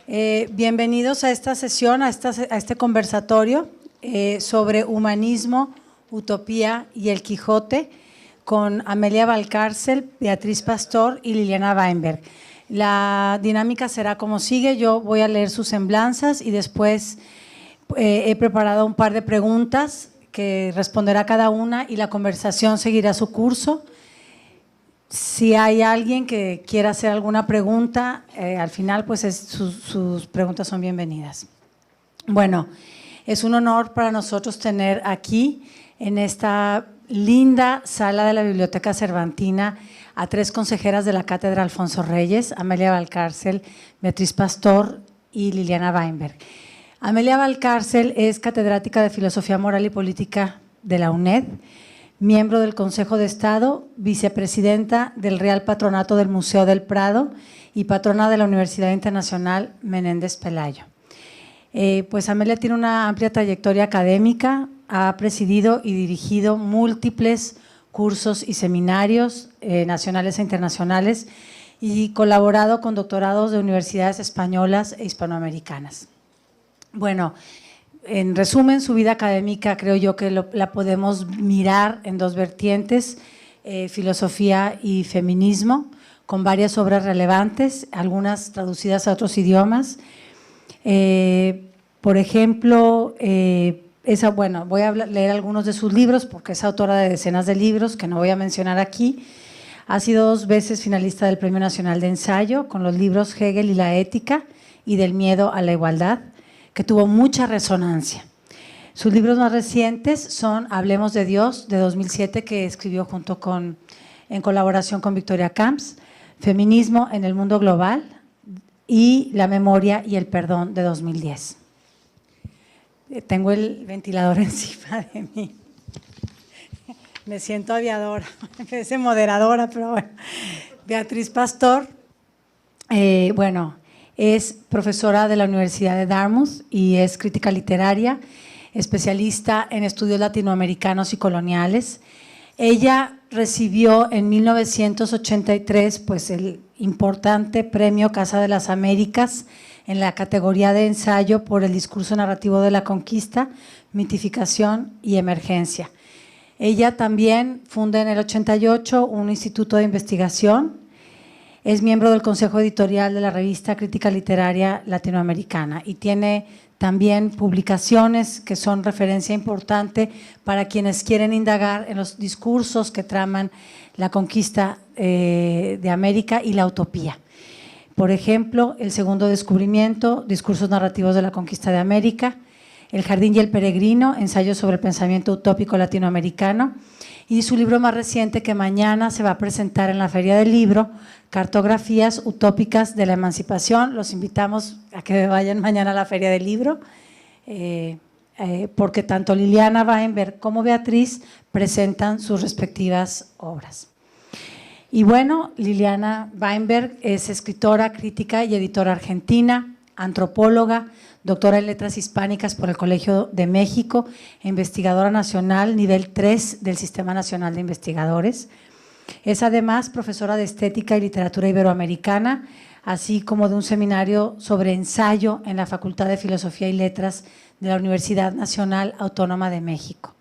Bienvenidos a esta sesión, a este conversatorio sobre humanismo, utopía y el Quijote con Amelia Valcárcel, Beatriz Pastor y Liliana Weinberg. La dinámica será como sigue: yo voy a leer sus semblanzas y después he preparado un par de preguntas que responderá cada una y la conversación seguirá su curso. Si hay alguien que quiera hacer alguna pregunta, al final pues sus preguntas son bienvenidas. Bueno, es un honor para nosotros tener aquí en esta linda sala de la Biblioteca Cervantina a tres consejeras de la Cátedra Alfonso Reyes: Amelia Valcárcel, Beatriz Pastor y Liliana Weinberg. Amelia Valcárcel es catedrática de Filosofía Moral y Política de la UNED, miembro del Consejo de Estado, vicepresidenta del Real Patronato del Museo del Prado y patrona de la Universidad Internacional Menéndez Pelayo. Pues Amelia tiene una amplia trayectoria académica, ha presidido y dirigido múltiples cursos y seminarios nacionales e internacionales y colaborado con doctorados de universidades españolas e hispanoamericanas. Bueno, en resumen, su vida académica creo yo que la podemos mirar en dos vertientes: filosofía y feminismo, con varias obras relevantes, algunas traducidas a otros idiomas. Por ejemplo, voy a leer algunos de sus libros porque es autora de decenas de libros que no voy a mencionar aquí. Ha sido 2 veces finalista del Premio Nacional de Ensayo con los libros Hegel y la ética y Del miedo a la igualdad, que tuvo mucha resonancia. Sus libros más recientes son Hablemos de Dios, de 2007, que escribió en colaboración con Victoria Camps, Feminismo en el mundo global y La memoria y el perdón, de 2010. Tengo el ventilador encima de mí. Me siento aviadora, me parece moderadora, pero bueno. Beatriz Pastor, es profesora de la Universidad de Dartmouth y es crítica literaria, especialista en estudios latinoamericanos y coloniales. Ella recibió en 1983 pues, el importante premio Casa de las Américas en la categoría de ensayo por el discurso narrativo de la conquista, mitificación y emergencia. Ella también funda en el 88 un instituto de investigación. Es miembro del Consejo Editorial de la revista Crítica Literaria Latinoamericana y tiene también publicaciones que son referencia importante para quienes quieren indagar en los discursos que traman la conquista de América y la utopía. Por ejemplo, El segundo descubrimiento, discursos narrativos de la conquista de América; El jardín y el peregrino, ensayos sobre el pensamiento utópico latinoamericano; y su libro más reciente, que mañana se va a presentar en la Feria del Libro, Cartografías utópicas de la emancipación. Los invitamos a que vayan mañana a la Feria del Libro, porque tanto Liliana Weinberg como Beatriz presentan sus respectivas obras. Y bueno, Liliana Weinberg es escritora, crítica y editora argentina, antropóloga, doctora en Letras Hispánicas por el Colegio de México e investigadora nacional nivel 3 del Sistema Nacional de Investigadores. Es además profesora de Estética y Literatura Iberoamericana, así como de un seminario sobre ensayo en la Facultad de Filosofía y Letras de la Universidad Nacional Autónoma de México.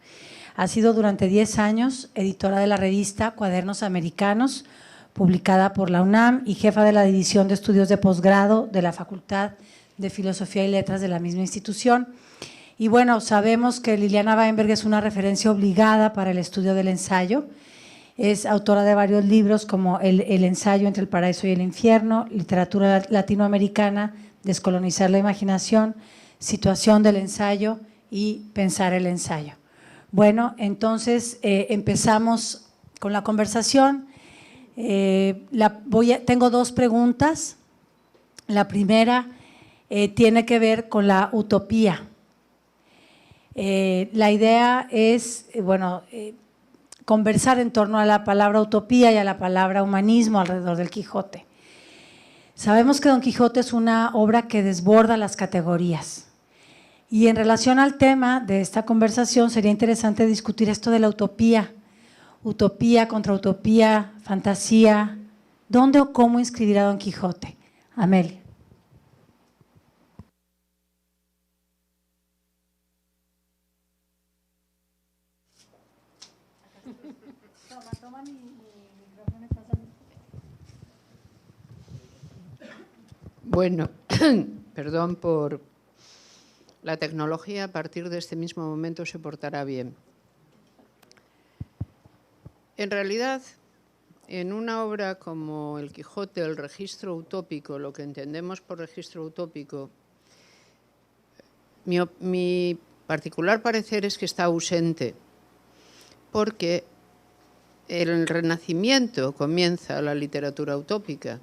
Ha sido durante 10 años editora de la revista Cuadernos Americanos, publicada por la UNAM, y jefa de la División de Estudios de Posgrado de la Facultad de Filosofía y Letras de la misma institución. Y bueno, sabemos que Liliana Weinberg es una referencia obligada para el estudio del ensayo. Es autora de varios libros como el ensayo Entre el paraíso y el infierno, Literatura latinoamericana, Descolonizar la imaginación, Situación del ensayo y Pensar el ensayo. Bueno, entonces empezamos con la conversación. Tengo 2 preguntas. La primera tiene que ver con la utopía. La idea es, conversar en torno a la palabra utopía y a la palabra humanismo alrededor del Quijote. Sabemos que Don Quijote es una obra que desborda las categorías. Y en relación al tema de esta conversación sería interesante discutir esto de la utopía. Utopía contra utopía, fantasía. ¿Dónde o cómo inscribir a Don Quijote? Amelia. Bueno, perdón por la tecnología, a partir de este mismo momento se portará bien. En realidad, en una obra como El Quijote, el registro utópico, lo que entendemos por registro utópico, mi particular parecer es que está ausente, porque en el Renacimiento comienza la literatura utópica,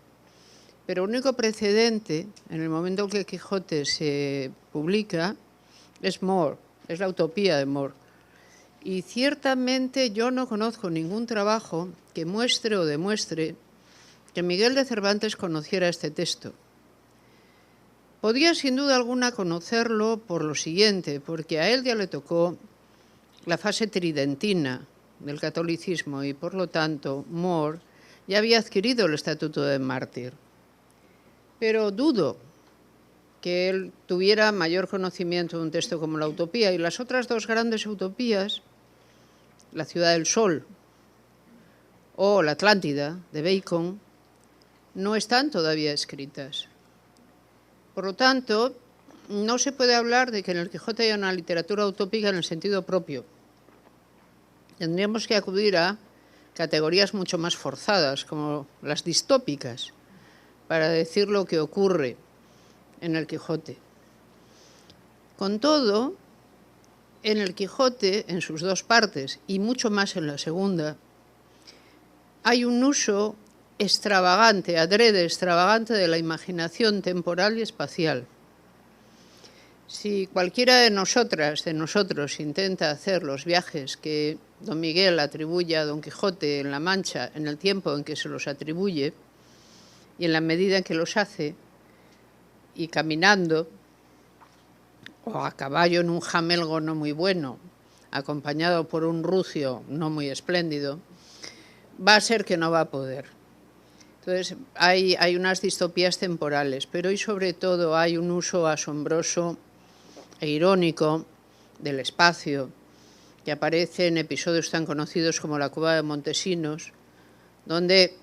pero el único precedente, en el momento en que el Quijote se publica, es More, es la utopía de More. Y ciertamente yo no conozco ningún trabajo que muestre o demuestre que Miguel de Cervantes conociera este texto. Podía sin duda alguna conocerlo por lo siguiente, porque a él ya le tocó la fase tridentina del catolicismo y por lo tanto More ya había adquirido el estatuto de mártir. Pero dudo que él tuviera mayor conocimiento de un texto como la Utopía, y las otras dos grandes utopías, La ciudad del sol o La Atlántida de Bacon, no están todavía escritas. Por lo tanto, no se puede hablar de que en el Quijote haya una literatura utópica en el sentido propio. Tendríamos que acudir a categorías mucho más forzadas, como las distópicas, para decir lo que ocurre en el Quijote. Con todo, en el Quijote, en sus dos partes, y mucho más en la segunda, hay un uso extravagante, adrede extravagante de la imaginación temporal y espacial. Si cualquiera de nosotros intenta hacer los viajes que don Miguel atribuye a don Quijote en La Mancha en el tiempo en que se los atribuye y en la medida en que los hace, y caminando o a caballo en un jamelgo no muy bueno, acompañado por un rucio no muy espléndido, va a ser que no va a poder. Entonces, hay unas distopías temporales, pero hoy sobre todo hay un uso asombroso e irónico del espacio, que aparece en episodios tan conocidos como La cueva de Montesinos, donde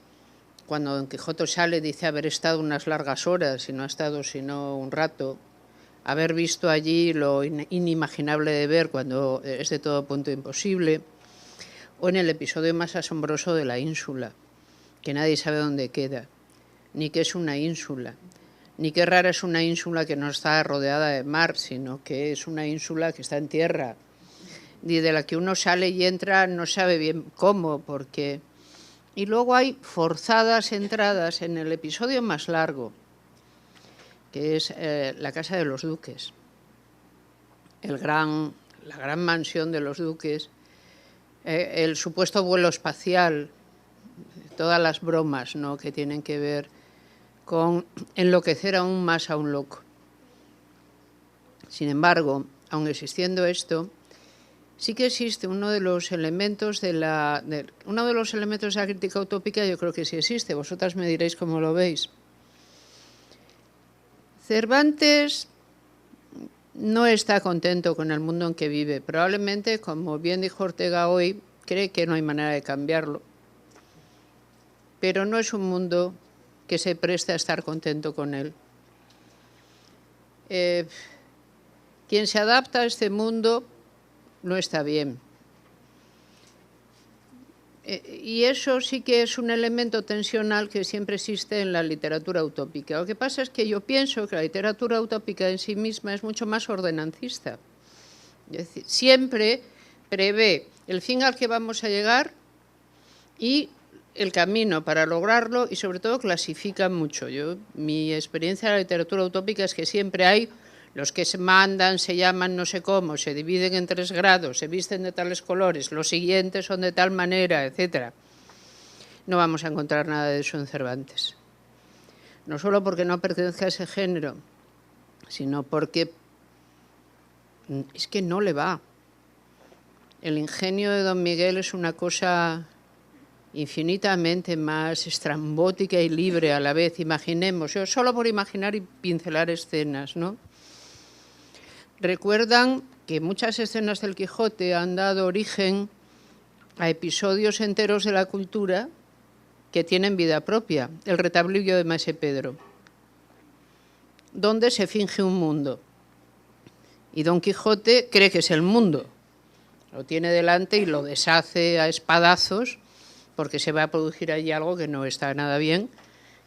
cuando don Quijote sale dice haber estado unas largas horas, y no ha estado sino un rato, haber visto allí lo inimaginable de ver cuando es de todo punto imposible, o en el episodio más asombroso de La ínsula, que nadie sabe dónde queda, ni qué es una ínsula, ni qué rara es una ínsula que no está rodeada de mar, sino que es una ínsula que está en tierra, y de la que uno sale y entra no sabe bien cómo, por qué. Y luego hay forzadas entradas en el episodio más largo, que es la casa de los duques, la gran mansión de los duques, el supuesto vuelo espacial, todas las bromas, ¿no?, que tienen que ver con enloquecer aún más a un loco. Sin embargo, aun existiendo esto, sí que existe uno de los elementos de la crítica utópica. Yo creo que sí existe, vosotras me diréis cómo lo veis. Cervantes no está contento con el mundo en que vive. Probablemente, como bien dijo Ortega hoy, cree que no hay manera de cambiarlo. Pero no es un mundo que se preste a estar contento con él. Quien se adapta a este mundo no está bien. Y eso sí que es un elemento tensional que siempre existe en la literatura utópica. Lo que pasa es que yo pienso que la literatura utópica en sí misma es mucho más ordenancista. Es decir, siempre prevé el fin al que vamos a llegar y el camino para lograrlo, y sobre todo clasifica mucho. Mi experiencia de la literatura utópica es que siempre hay los que se mandan, se llaman no sé cómo, se dividen en 3 grados, se visten de tales colores, los siguientes son de tal manera, etc. No vamos a encontrar nada de eso en Cervantes. No solo porque no pertenezca a ese género, sino porque es que no le va. El ingenio de don Miguel es una cosa infinitamente más estrambótica y libre a la vez. Imaginemos, yo solo por imaginar y pincelar escenas, ¿no? Recuerdan que muchas escenas del Quijote han dado origen a episodios enteros de la cultura que tienen vida propia. El retablillo de Maese Pedro. donde se finge un mundo. Y Don Quijote cree que es el mundo. Lo tiene delante y lo deshace a espadazos porque se va a producir allí algo que no está nada bien,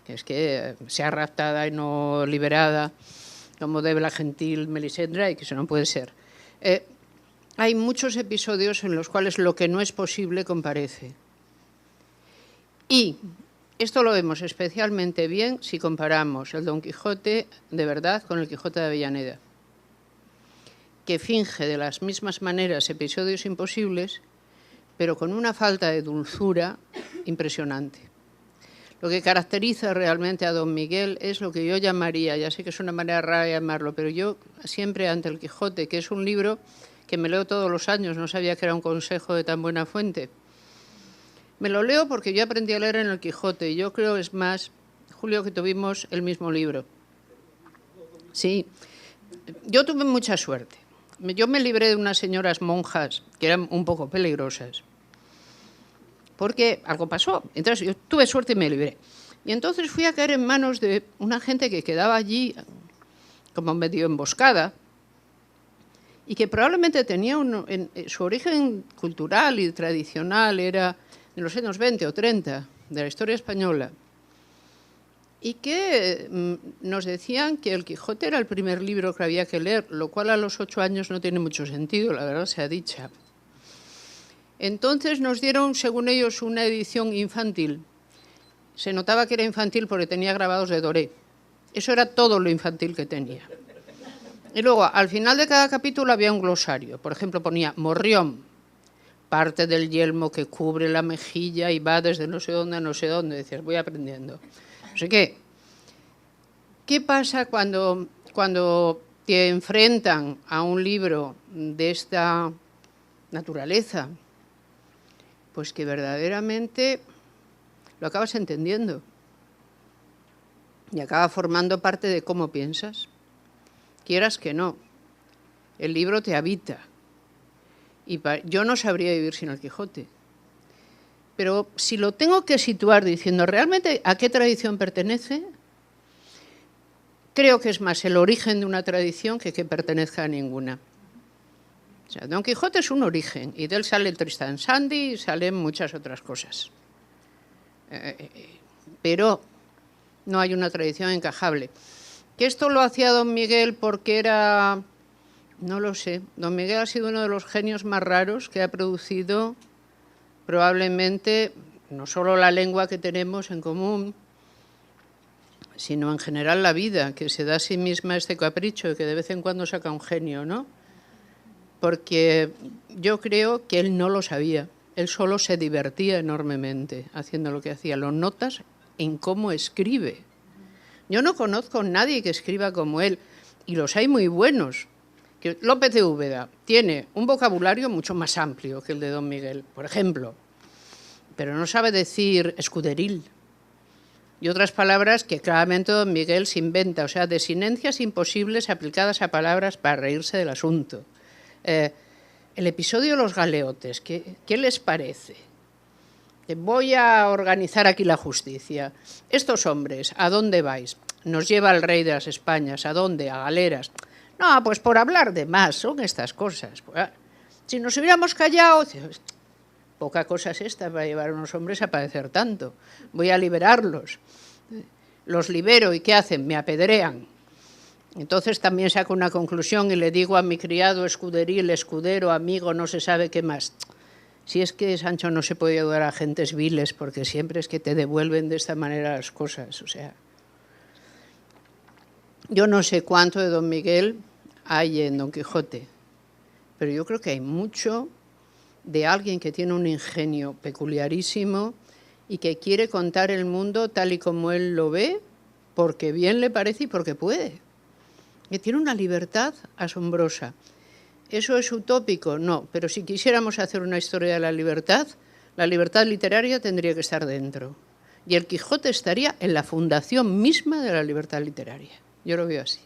que es que sea raptada y no liberada, como debe la gentil Melisendra, y que eso no puede ser. Hay muchos episodios en los cuales lo que no es posible comparece. Y esto lo vemos especialmente bien si comparamos el Don Quijote de verdad con el Quijote de Avellaneda, que finge de las mismas maneras episodios imposibles, pero con una falta de dulzura impresionante. Lo que caracteriza realmente a Don Miguel es lo que yo llamaría, ya sé que es una manera rara de llamarlo, pero yo siempre ante el Quijote, que es un libro que me leo todos los años, no sabía que era un consejo de tan buena fuente. Me lo leo porque yo aprendí a leer en el Quijote, y yo creo, es más, Julio, que tuvimos el mismo libro. Sí, yo tuve mucha suerte. Yo me libré de unas señoras monjas que eran un poco peligrosas, porque algo pasó. Entonces yo tuve suerte y me libré. Y entonces fui a caer en manos de una gente que quedaba allí como medio emboscada y que probablemente tenía su origen cultural y tradicional era en los años 20 o 30 de la historia española, y que nos decían que el Quijote era el primer libro que había que leer, lo cual a los 8 años no tiene mucho sentido, la verdad sea dicha. Entonces nos dieron, según ellos, una edición infantil. Se notaba que era infantil porque tenía grabados de Doré. Eso era todo lo infantil que tenía. Y luego, al final de cada capítulo había un glosario. Por ejemplo, ponía morrión, parte del yelmo que cubre la mejilla y va desde no sé dónde a no sé dónde. Decías, voy aprendiendo. Así que, ¿qué pasa cuando te enfrentan a un libro de esta naturaleza? Pues que verdaderamente lo acabas entendiendo y acaba formando parte de cómo piensas. Quieras que no, el libro te habita. Y yo no sabría vivir sin el Quijote. Pero si lo tengo que situar diciendo realmente a qué tradición pertenece, creo que es más el origen de una tradición que pertenezca a ninguna. O sea, Don Quijote es un origen, y de él sale el Tristan Shandy y salen muchas otras cosas. Pero no hay una tradición encajable. Que esto lo hacía Don Miguel porque era... No lo sé. Don Miguel ha sido uno de los genios más raros que ha producido probablemente no solo la lengua que tenemos en común, sino en general la vida, que se da a sí misma este capricho de que de vez en cuando saca un genio, ¿no? Porque yo creo que él no lo sabía. Él solo se divertía enormemente haciendo lo que hacía. Lo notas en cómo escribe. Yo no conozco a nadie que escriba como él, y los hay muy buenos. Que López de Úbeda tiene un vocabulario mucho más amplio que el de Don Miguel, por ejemplo, pero no sabe decir escuderil y otras palabras que claramente Don Miguel se inventa, o sea, desinencias imposibles aplicadas a palabras para reírse del asunto. El episodio de los galeotes, ¿qué les parece? Voy a organizar aquí la justicia. Estos hombres, ¿a dónde vais? Nos lleva el rey de las Españas. ¿A dónde? A galeras. No, pues por hablar de más, son estas cosas. Si nos hubiéramos callado, poca cosa es esta para llevar a unos hombres a padecer tanto. Voy a liberarlos. Los libero, ¿y qué hacen? Me apedrean. Entonces también saco una conclusión y le digo a mi criado escuderil, escudero, amigo, no se sabe qué más. Si es que, Sancho, no se puede ayudar a gentes viles, porque siempre es que te devuelven de esta manera las cosas. O sea, yo no sé cuánto de Don Miguel hay en Don Quijote, pero yo creo que hay mucho de alguien que tiene un ingenio peculiarísimo y que quiere contar el mundo tal y como él lo ve, porque bien le parece y porque puede. Que tiene una libertad asombrosa. ¿Eso es utópico? No, pero si quisiéramos hacer una historia de la libertad literaria tendría que estar dentro. Y el Quijote estaría en la fundación misma de la libertad literaria. Yo lo veo así.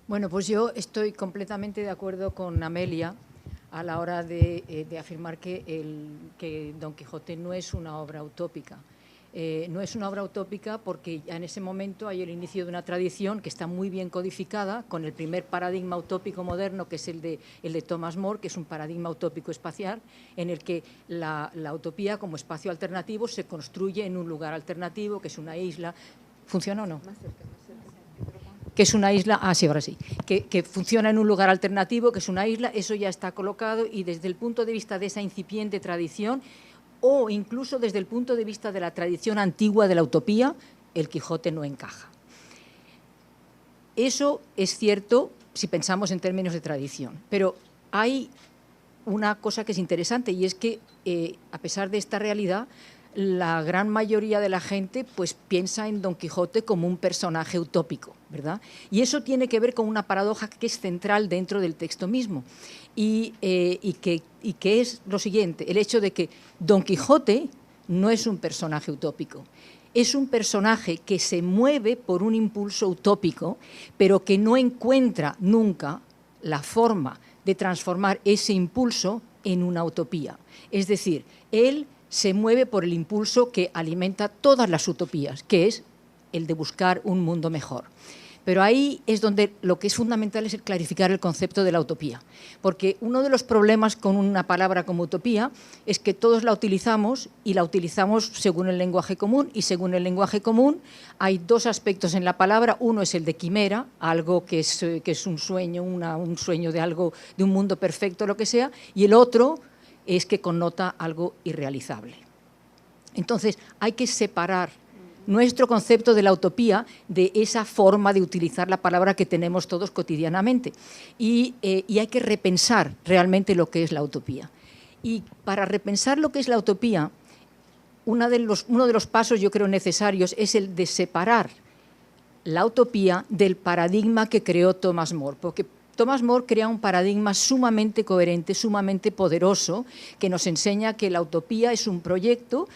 Bueno, pues yo estoy completamente de acuerdo con Amelia, a la hora de afirmar que Don Quijote no es una obra utópica. No es una obra utópica porque ya en ese momento hay el inicio de una tradición que está muy bien codificada con el primer paradigma utópico moderno, que es el de Thomas More, que es un paradigma utópico espacial, en el que la utopía como espacio alternativo se construye en un lugar alternativo, que es una isla. ¿Funciona o no? Más cerca. Que es una isla, sí, ahora sí, que funciona en un lugar alternativo, que es una isla, eso ya está colocado, y desde el punto de vista de esa incipiente tradición, o incluso desde el punto de vista de la tradición antigua de la utopía, el Quijote no encaja. Eso es cierto si pensamos en términos de tradición, pero hay una cosa que es interesante, y es que a pesar de esta realidad, la gran mayoría de la gente pues piensa en Don Quijote como un personaje utópico, ¿verdad? Y eso tiene que ver con una paradoja que es central dentro del texto mismo, y que es lo siguiente: el hecho de que Don Quijote no es un personaje utópico, es un personaje que se mueve por un impulso utópico, pero que no encuentra nunca la forma de transformar ese impulso en una utopía. Es decir, él se mueve por el impulso que alimenta todas las utopías, que es el de buscar un mundo mejor. Pero ahí es donde lo que es fundamental es el clarificar el concepto de la utopía, porque uno de los problemas con una palabra como utopía es que todos la utilizamos, y la utilizamos según el lenguaje común, y según el lenguaje común hay dos aspectos en la palabra. Uno es el de quimera, algo que es un sueño, un sueño de algo, de un mundo perfecto, lo que sea, y el otro es que connota algo irrealizable. Entonces, hay que separar nuestro concepto de la utopía de esa forma de utilizar la palabra que tenemos todos cotidianamente, y hay que repensar realmente lo que es la utopía. Y para repensar lo que es la utopía, uno de los pasos, yo creo, necesarios es el de separar la utopía del paradigma que creó Thomas More, porque Thomas More crea un paradigma sumamente coherente, sumamente poderoso, que nos enseña que la utopía es un proyecto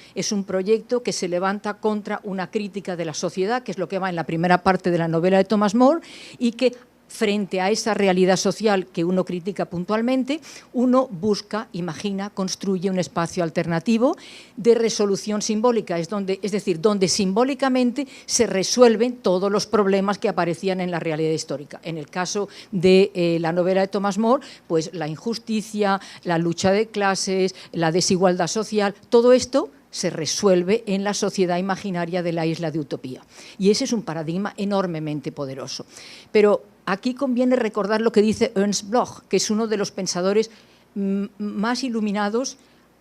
que se levanta contra una crítica de la sociedad, que es lo que va en la primera parte de la novela de Thomas More, y que frente a esa realidad social que uno critica puntualmente, uno busca, imagina, construye un espacio alternativo de resolución simbólica, es decir, donde simbólicamente se resuelven todos los problemas que aparecían en la realidad histórica. En el caso de la novela de Thomas More, pues la injusticia, la lucha de clases, la desigualdad social, todo esto se resuelve en la sociedad imaginaria de la isla de Utopía. Y ese es un paradigma enormemente poderoso. Pero aquí conviene recordar lo que dice Ernst Bloch, que es uno de los pensadores más iluminados,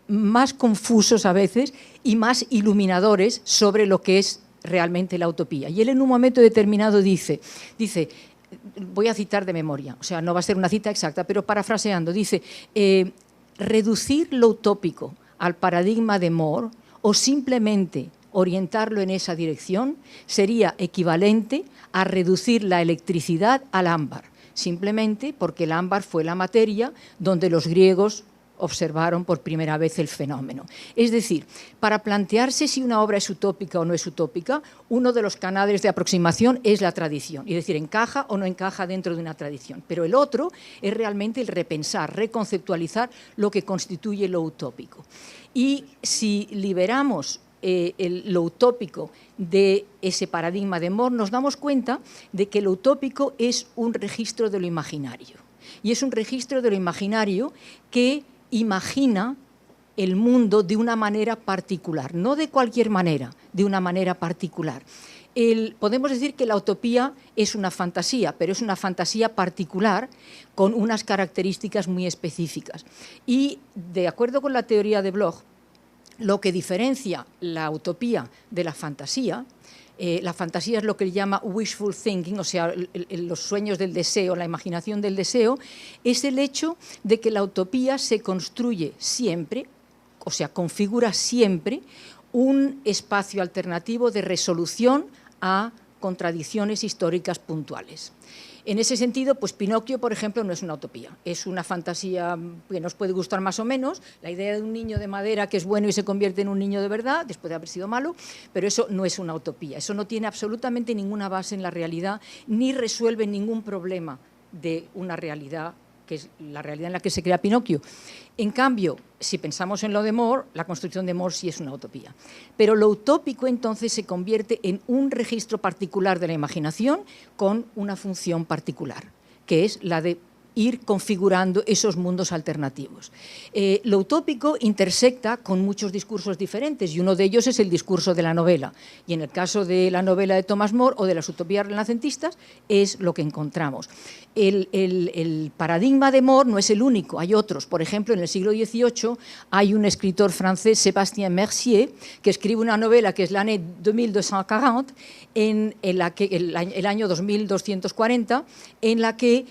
más confusos a veces y más iluminadores sobre lo que es realmente la utopía. Y él en un momento determinado dice, voy a citar de memoria, o sea, no va a ser una cita exacta, pero parafraseando, dice, reducir lo utópico al paradigma de More o simplemente orientarlo en esa dirección sería equivalente a reducir la electricidad al ámbar, simplemente porque el ámbar fue la materia donde los griegos observaron por primera vez el fenómeno. Es decir, para plantearse si una obra es utópica o no es utópica, uno de los canales de aproximación es la tradición, es decir, encaja o no encaja dentro de una tradición. Pero el otro es realmente el repensar, reconceptualizar lo que constituye lo utópico. Y si liberamos lo utópico de ese paradigma de More, nos damos cuenta de que lo utópico es un registro de lo imaginario. Y es un registro de lo imaginario que imagina el mundo de una manera particular, no de cualquier manera, de una manera particular. Podemos decir que la utopía es una fantasía, pero es una fantasía particular con unas características muy específicas. Y de acuerdo con la teoría de Bloch, lo que diferencia la utopía de la fantasía es lo que él llama wishful thinking, o sea, los sueños del deseo, la imaginación del deseo, es el hecho de que la utopía se construye siempre, o sea, configura siempre un espacio alternativo de resolución a contradicciones históricas puntuales. En ese sentido, pues Pinocchio, por ejemplo, no es una utopía, es una fantasía que nos puede gustar más o menos, la idea de un niño de madera que es bueno y se convierte en un niño de verdad, después de haber sido malo, pero eso no es una utopía, eso no tiene absolutamente ninguna base en la realidad, ni resuelve ningún problema de una realidad que es la realidad en la que se crea Pinocchio. En cambio, si pensamos en lo de More, la construcción de More sí es una utopía. Pero lo utópico entonces se convierte en un registro particular de la imaginación con una función particular, que es la de ir configurando esos mundos alternativos. Lo utópico intersecta con muchos discursos diferentes y uno de ellos es el discurso de la novela. Y en el caso de la novela de Thomas More o de las utopías renacentistas es lo que encontramos. El paradigma de More no es el único, hay otros. Por ejemplo, en el siglo XVIII hay un escritor francés, Sébastien Mercier, que escribe una novela que es l'année 2240, en la que, el año 2240, en la que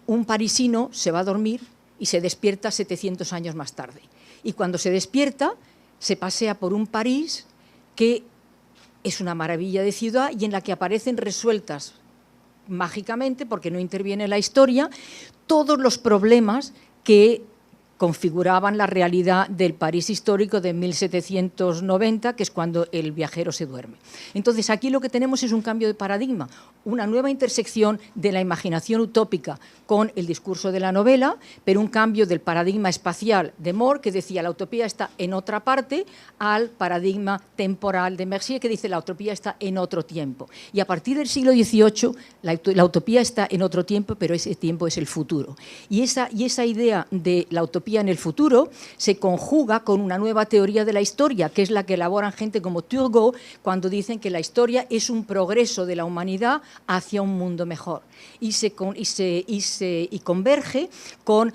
un parisino se va a dormir y se despierta 700 años más tarde. Y cuando se despierta, se pasea por un París que es una maravilla de ciudad y en la que aparecen resueltas mágicamente, porque no interviene la historia, todos los problemas que configuraban la realidad del París histórico de 1790, que es cuando el viajero se duerme. Entonces, aquí lo que tenemos es un cambio de paradigma, una nueva intersección de la imaginación utópica con el discurso de la novela, pero un cambio del paradigma espacial de More, que decía la utopía está en otra parte, al paradigma temporal de Mercier, que dice la utopía está en otro tiempo. Y a partir del siglo XVIII, la utopía está en otro tiempo, pero ese tiempo es el futuro. Y esa idea de la utopía en el futuro se conjuga con una nueva teoría de la historia, que es la que elaboran gente como Turgot, cuando dicen que la historia es un progreso de la humanidad hacia un mundo mejor. Y converge con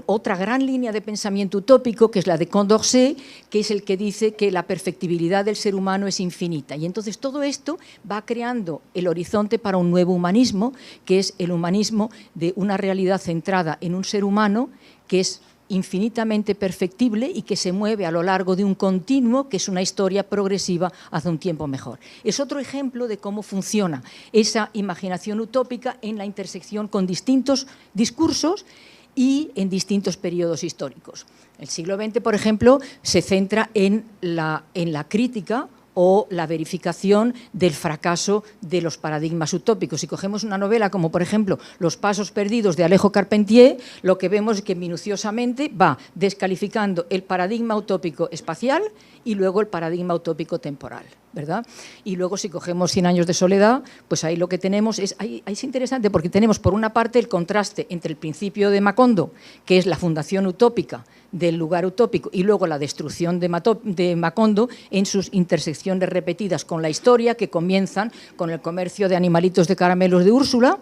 otra gran línea de pensamiento utópico, que es la de Condorcet, que es el que dice que la perfectibilidad del ser humano es infinita. Y entonces todo esto va creando el horizonte para un nuevo humanismo, que es el humanismo de una realidad centrada en un ser humano que es infinitamente perfectible y que se mueve a lo largo de un continuo, que es una historia progresiva hacia un tiempo mejor. Es otro ejemplo de cómo funciona esa imaginación utópica en la intersección con distintos discursos y en distintos periodos históricos. El siglo XX, por ejemplo, se centra en la crítica o la verificación del fracaso de los paradigmas utópicos. Si cogemos una novela como, por ejemplo, Los pasos perdidos de Alejo Carpentier, lo que vemos es que minuciosamente va descalificando el paradigma utópico espacial y luego el paradigma utópico temporal, ¿verdad? Y luego, si cogemos 100 años de soledad, pues ahí lo que tenemos es, ahí es interesante porque tenemos por una parte el contraste entre el principio de Macondo, que es la fundación utópica del lugar utópico, y luego la destrucción de Macondo en sus intersecciones repetidas con la historia, que comienzan con el comercio de animalitos de caramelos de Úrsula.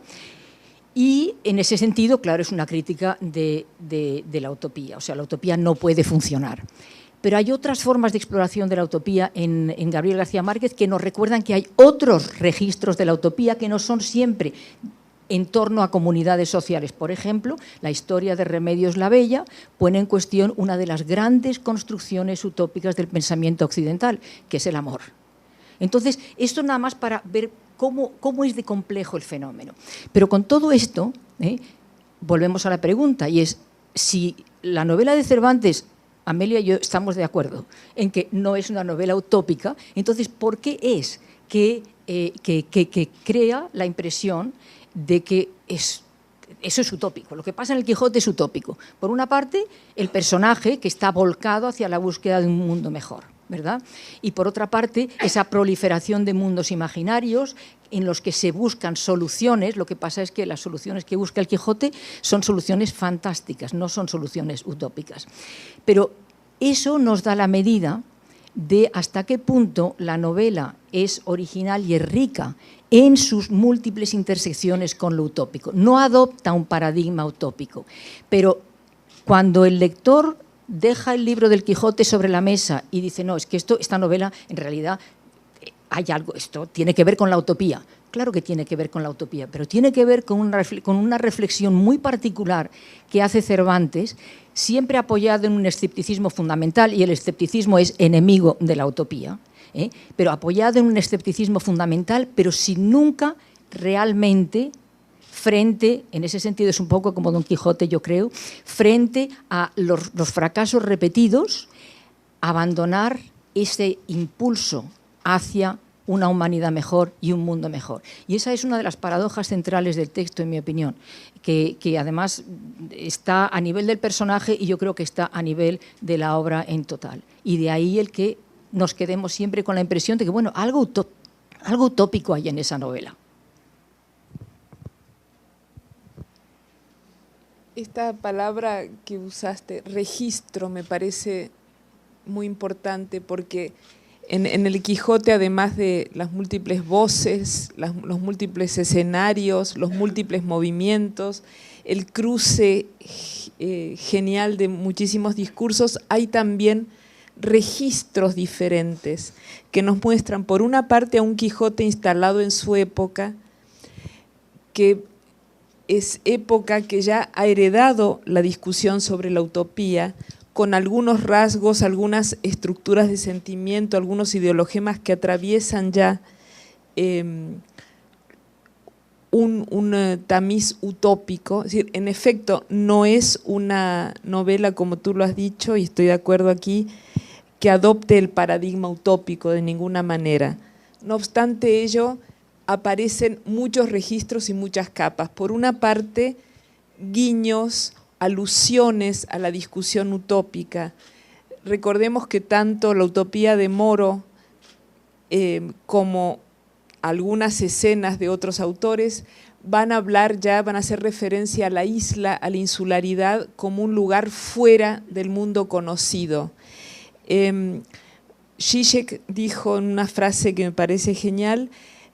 Y en ese sentido, claro, es una crítica de la utopía, o sea, la utopía no puede funcionar. Pero hay otras formas de exploración de la utopía en Gabriel García Márquez que nos recuerdan que hay otros registros de la utopía que no son siempre en torno a comunidades sociales. Por ejemplo, la historia de Remedios la Bella pone en cuestión una de las grandes construcciones utópicas del pensamiento occidental, que es el amor. Entonces, esto nada más para ver cómo es de complejo el fenómeno. Pero con todo esto, volvemos a la pregunta, y es si la novela de Cervantes, Amelia y yo estamos de acuerdo en que no es una novela utópica, entonces, ¿por qué es que crea la impresión de que eso es utópico? Lo que pasa en el Quijote es utópico. Por una parte, el personaje que está volcado hacia la búsqueda de un mundo mejor, ¿verdad? Y por otra parte, esa proliferación de mundos imaginarios en los que se buscan soluciones. Lo que pasa es que las soluciones que busca el Quijote son soluciones fantásticas, no son soluciones utópicas. Pero eso nos da la medida de hasta qué punto la novela es original y es rica en sus múltiples intersecciones con lo utópico. No adopta un paradigma utópico, pero cuando el lector deja el libro del Quijote sobre la mesa y dice, no, es que esta novela en realidad hay algo, esto tiene que ver con la utopía. Claro que tiene que ver con la utopía, pero tiene que ver con una reflexión muy particular que hace Cervantes, siempre apoyado en un escepticismo fundamental, y el escepticismo es enemigo de la utopía, pero apoyado en un escepticismo fundamental, pero sin nunca realmente frente, en ese sentido es un poco como Don Quijote, yo creo, frente a los fracasos repetidos, abandonar ese impulso hacia una humanidad mejor y un mundo mejor. Y esa es una de las paradojas centrales del texto, en mi opinión, que además está a nivel del personaje y yo creo que está a nivel de la obra en total. Y de ahí el que nos quedemos siempre con la impresión de que, bueno, algo utópico hay en esa novela. Esta palabra que usaste, registro, me parece muy importante porque en el Quijote, además de las múltiples voces, los múltiples escenarios, los múltiples movimientos, el cruce genial de muchísimos discursos, hay también registros diferentes que nos muestran, por una parte, a un Quijote instalado en su época, que es época que ya ha heredado la discusión sobre la utopía, con algunos rasgos, algunas estructuras de sentimiento, algunos ideologemas que atraviesan ya un tamiz utópico. Es decir, en efecto, no es una novela, como tú lo has dicho, y estoy de acuerdo aquí, que adopte el paradigma utópico de ninguna manera. No obstante ello, aparecen muchos registros y muchas capas. Por una parte, guiños, alusiones a la discusión utópica. Recordemos que tanto la utopía de Moro como algunas escenas de otros autores van a hablar ya, van a hacer referencia a la isla, a la insularidad como un lugar fuera del mundo conocido. Zizek dijo en una frase que me parece genial,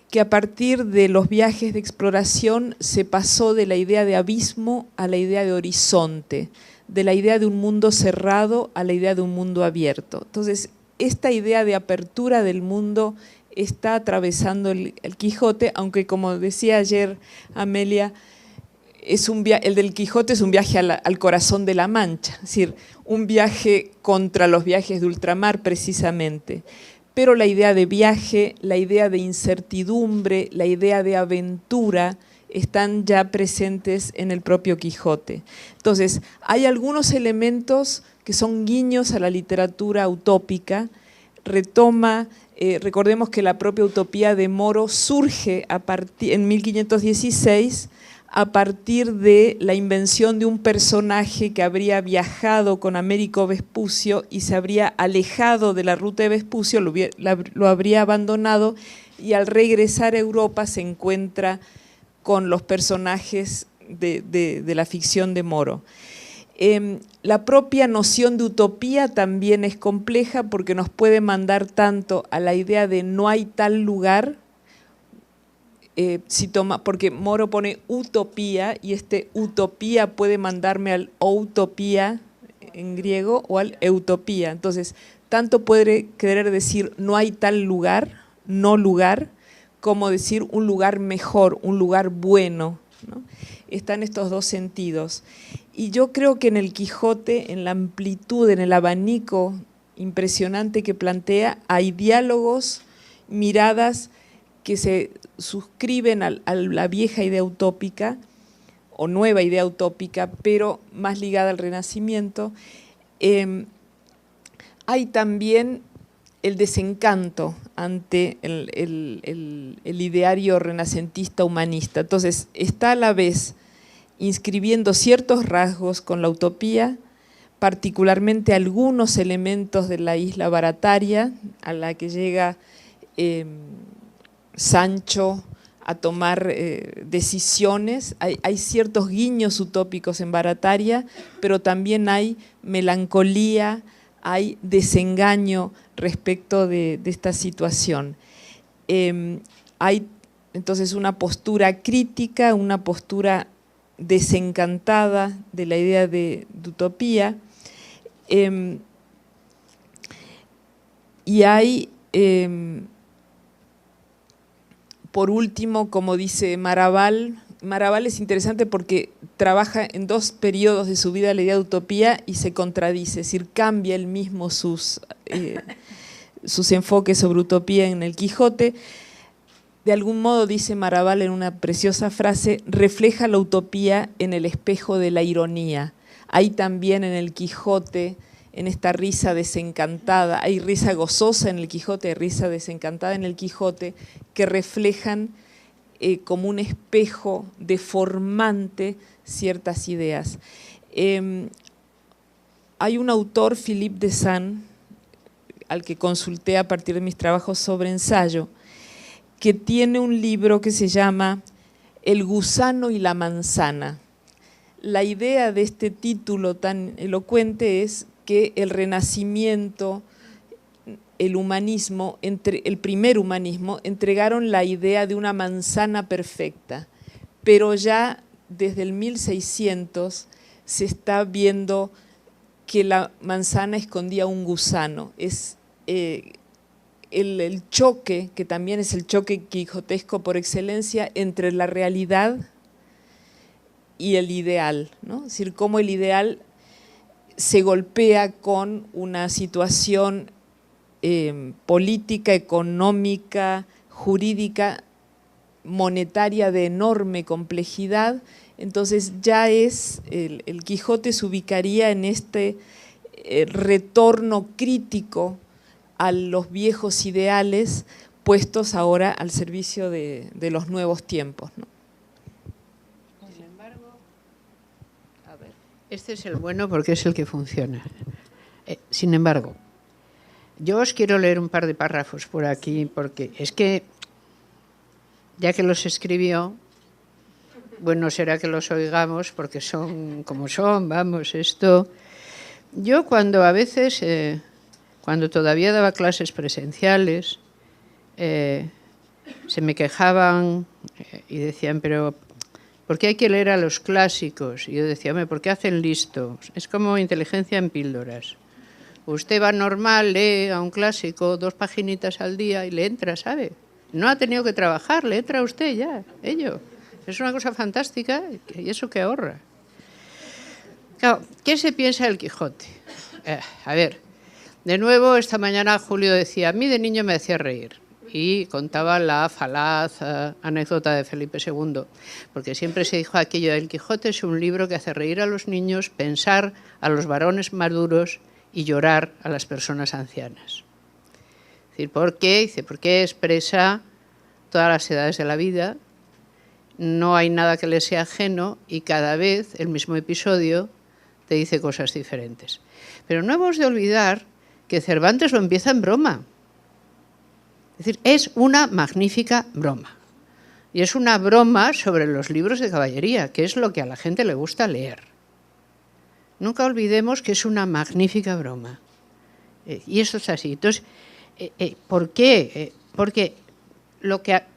que a partir de los viajes de exploración se pasó de la idea de abismo a la idea de horizonte, de la idea de un mundo cerrado a la idea de un mundo abierto. Entonces, esta idea de apertura del mundo está atravesando el Quijote, aunque como decía ayer Amelia, el del Quijote es un viaje al corazón de la Mancha, es decir, un viaje contra los viajes de ultramar precisamente. Pero la idea de viaje, la idea de incertidumbre, la idea de aventura están ya presentes en el propio Quijote. Entonces, hay algunos elementos que son guiños a la literatura utópica, retoma, recordemos que la propia utopía de Moro surge en 1516 a partir de la invención de un personaje que habría viajado con Américo Vespucio y se habría alejado de la ruta de Vespucio, lo habría abandonado y al regresar a Europa se encuentra con los personajes de la ficción de Moro. La propia noción de utopía también es compleja porque nos puede mandar tanto a la idea de no hay tal lugar, porque Moro pone utopía y utopía puede mandarme al utopía en griego o al eutopía. Entonces, tanto puede querer decir no hay tal lugar, no lugar, como decir un lugar mejor, un lugar bueno, ¿no? Están estos dos sentidos. Y yo creo que en el Quijote, en la amplitud, en el abanico impresionante que plantea, hay diálogos, miradas que se suscriben a la vieja idea utópica o nueva idea utópica, pero más ligada al Renacimiento. Hay también el desencanto ante el ideario renacentista humanista. Entonces, está a la vez inscribiendo ciertos rasgos con la utopía, particularmente algunos elementos de la isla barataria, a la que llega Sancho a tomar decisiones. Hay ciertos guiños utópicos en Barataria, pero también hay melancolía, hay desengaño respecto de esta situación. Hay entonces una postura crítica, una postura desencantada de la idea de utopía, y hay, por último, como dice Maraval es interesante porque trabaja en dos periodos de su vida la idea de utopía y se contradice, es decir, cambia él mismo sus enfoques sobre utopía en el Quijote. De algún modo, dice Maraval en una preciosa frase, refleja la utopía en el espejo de la ironía. Hay también en el Quijote en esta risa desencantada. Hay risa gozosa en el Quijote, hay risa desencantada en el Quijote, que reflejan como un espejo deformante ciertas ideas. Hay un autor, Philippe de Sand, al que consulté a partir de mis trabajos sobre ensayo, que tiene un libro que se llama El gusano y la manzana. La idea de este título tan elocuente es que el Renacimiento, el humanismo, el primer humanismo, entregaron la idea de una manzana perfecta, pero ya desde el 1600 se está viendo que la manzana escondía un gusano. Es el choque, que también es el choque quijotesco por excelencia, entre la realidad y el ideal, ¿no? Es decir, cómo el ideal se golpea con una situación política, económica, jurídica, monetaria de enorme complejidad. Entonces ya el Quijote se ubicaría en este retorno crítico a los viejos ideales puestos ahora al servicio de los nuevos tiempos, ¿no? Sin embargo, a ver, este es el bueno porque es el que funciona. Sin embargo, yo os quiero leer un par de párrafos por aquí, porque es que, ya que los escribió, bueno, será que los oigamos porque son como son, vamos, esto. Yo cuando a veces, cuando todavía daba clases presenciales, se me quejaban y decían, pero ¿por qué hay que leer a los clásicos? Y yo decía, hombre, ¿por qué hacen listo? Es como inteligencia en píldoras. Usted va normal, lee a un clásico 2 paginitas al día y le entra, ¿sabe? No ha tenido que trabajar, le entra a usted ya, ello. Es una cosa fantástica y eso que ahorra. Claro, ¿qué se piensa del Quijote? A ver, de nuevo esta mañana Julio decía, a mí de niño me hacía reír. Y contaba la falaz anécdota de Felipe II, porque siempre se dijo aquello, el Quijote es un libro que hace reír a los niños, pensar a los varones maduros y llorar a las personas ancianas. Es decir, ¿por qué? Dice, porque expresa todas las edades de la vida, no hay nada que le sea ajeno y cada vez el mismo episodio te dice cosas diferentes. Pero no hemos de olvidar que Cervantes lo empieza en broma. Es decir, es una magnífica broma. Y es una broma sobre los libros de caballería, que es lo que a la gente le gusta leer. Nunca olvidemos que es una magnífica broma. Y eso es así. Entonces, ¿por qué? Porque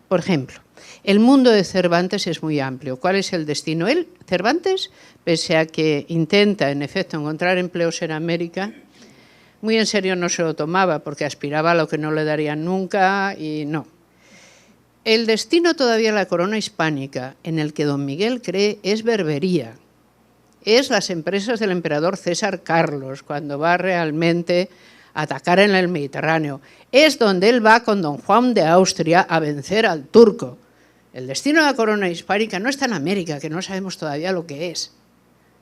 por ejemplo, el mundo de Cervantes es muy amplio. ¿Cuál es el destino? Cervantes, pese a que intenta, en efecto, encontrar empleos en América, muy en serio no se lo tomaba, porque aspiraba a lo que no le darían nunca y no. El destino todavía de la corona hispánica, en el que don Miguel cree, es Berbería. Es las empresas del emperador César Carlos, cuando va realmente a atacar en el Mediterráneo. Es donde él va con don Juan de Austria a vencer al turco. El destino de la corona hispánica no está en América, que no sabemos todavía lo que es,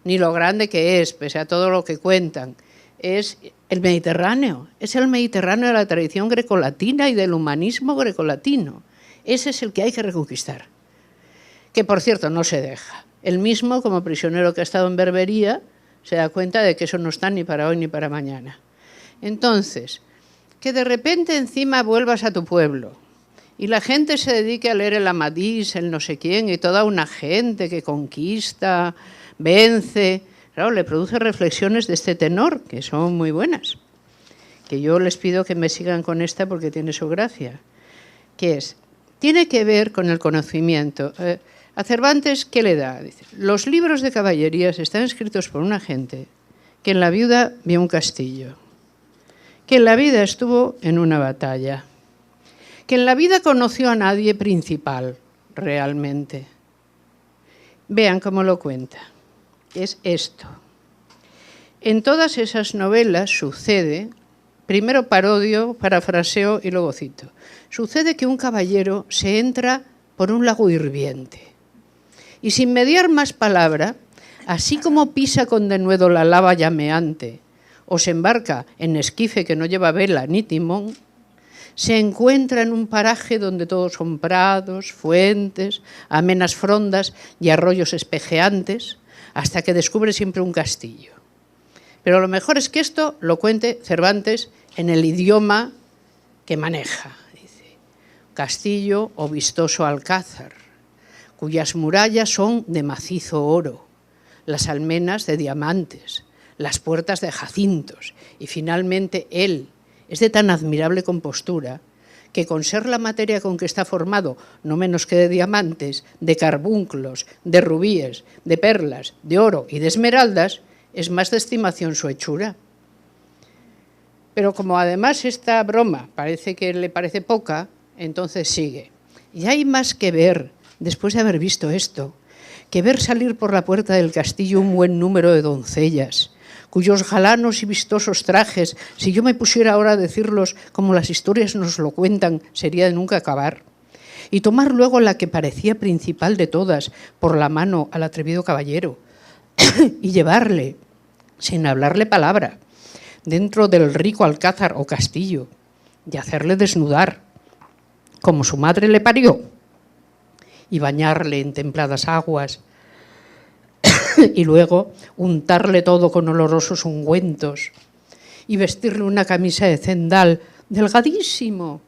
ni lo grande que es, pese a todo lo que cuentan. Es el Mediterráneo, es el Mediterráneo de la tradición grecolatina y del humanismo grecolatino. Ese es el que hay que reconquistar, que por cierto no se deja. Él mismo, como prisionero que ha estado en Berbería, se da cuenta de que eso no está ni para hoy ni para mañana. Entonces, que de repente encima vuelvas a tu pueblo y la gente se dedique a leer el Amadís, el no sé quién, y toda una gente que conquista, vence, claro, le produce reflexiones de este tenor, que son muy buenas, que yo les pido que me sigan con esta porque tiene su gracia, que tiene que ver con el conocimiento. A Cervantes, ¿qué le da? Dice, los libros de caballerías están escritos por una gente que en la vida vio un castillo, que en la vida estuvo en una batalla, que en la vida conoció a nadie principal, realmente. Vean cómo lo cuenta. Es esto. En todas esas novelas sucede, primero parodio, parafraseo y luego cito, sucede que un caballero se entra por un lago hirviente y sin mediar más palabra, así como pisa con denuedo la lava llameante o se embarca en esquife que no lleva vela ni timón, se encuentra en un paraje donde todos son prados, fuentes, amenas frondas y arroyos espejeantes, hasta que descubre siempre un castillo. Pero lo mejor es que esto lo cuente Cervantes en el idioma que maneja. Dice, castillo o vistoso alcázar, cuyas murallas son de macizo oro, las almenas de diamantes, las puertas de jacintos, y finalmente él es de tan admirable compostura que con ser la materia con que está formado, no menos que de diamantes, de carbunclos, de rubíes, de perlas, de oro y de esmeraldas, es más de estimación su hechura. Pero como además esta broma parece que le parece poca, entonces sigue. Y hay más que ver, después de haber visto esto, que ver salir por la puerta del castillo un buen número de doncellas, cuyos galanos y vistosos trajes, si yo me pusiera ahora a decirlos como las historias nos lo cuentan, sería de nunca acabar. Y tomar luego la que parecía principal de todas por la mano al atrevido caballero y llevarle, sin hablarle palabra, dentro del rico alcázar o castillo y hacerle desnudar, como su madre le parió, y bañarle en templadas aguas, y luego untarle todo con olorosos ungüentos y vestirle una camisa de cendal delgadísimo,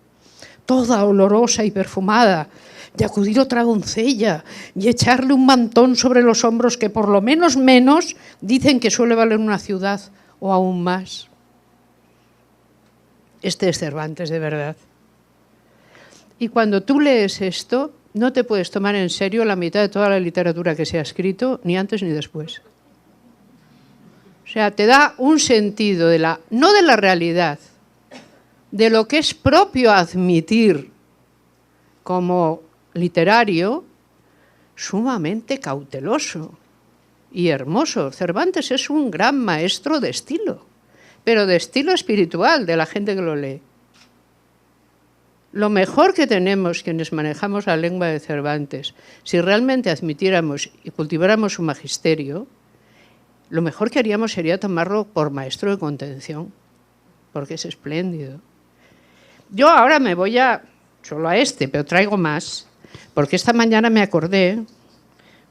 toda olorosa y perfumada, y acudir otra doncella y echarle un mantón sobre los hombros que por lo menos dicen que suele valer una ciudad o aún más. Este es Cervantes de verdad. Y cuando tú lees esto, no te puedes tomar en serio la mitad de toda la literatura que se ha escrito, ni antes ni después. O sea, te da un sentido no de la realidad, de lo que es propio admitir como literario, sumamente cauteloso y hermoso. Cervantes es un gran maestro de estilo, pero de estilo espiritual, de la gente que lo lee. Lo mejor que tenemos quienes manejamos la lengua de Cervantes, si realmente admitiéramos y cultiváramos su magisterio, lo mejor que haríamos sería tomarlo por maestro de contención, porque es espléndido. Yo ahora me voy solo a pero traigo más, porque esta mañana me acordé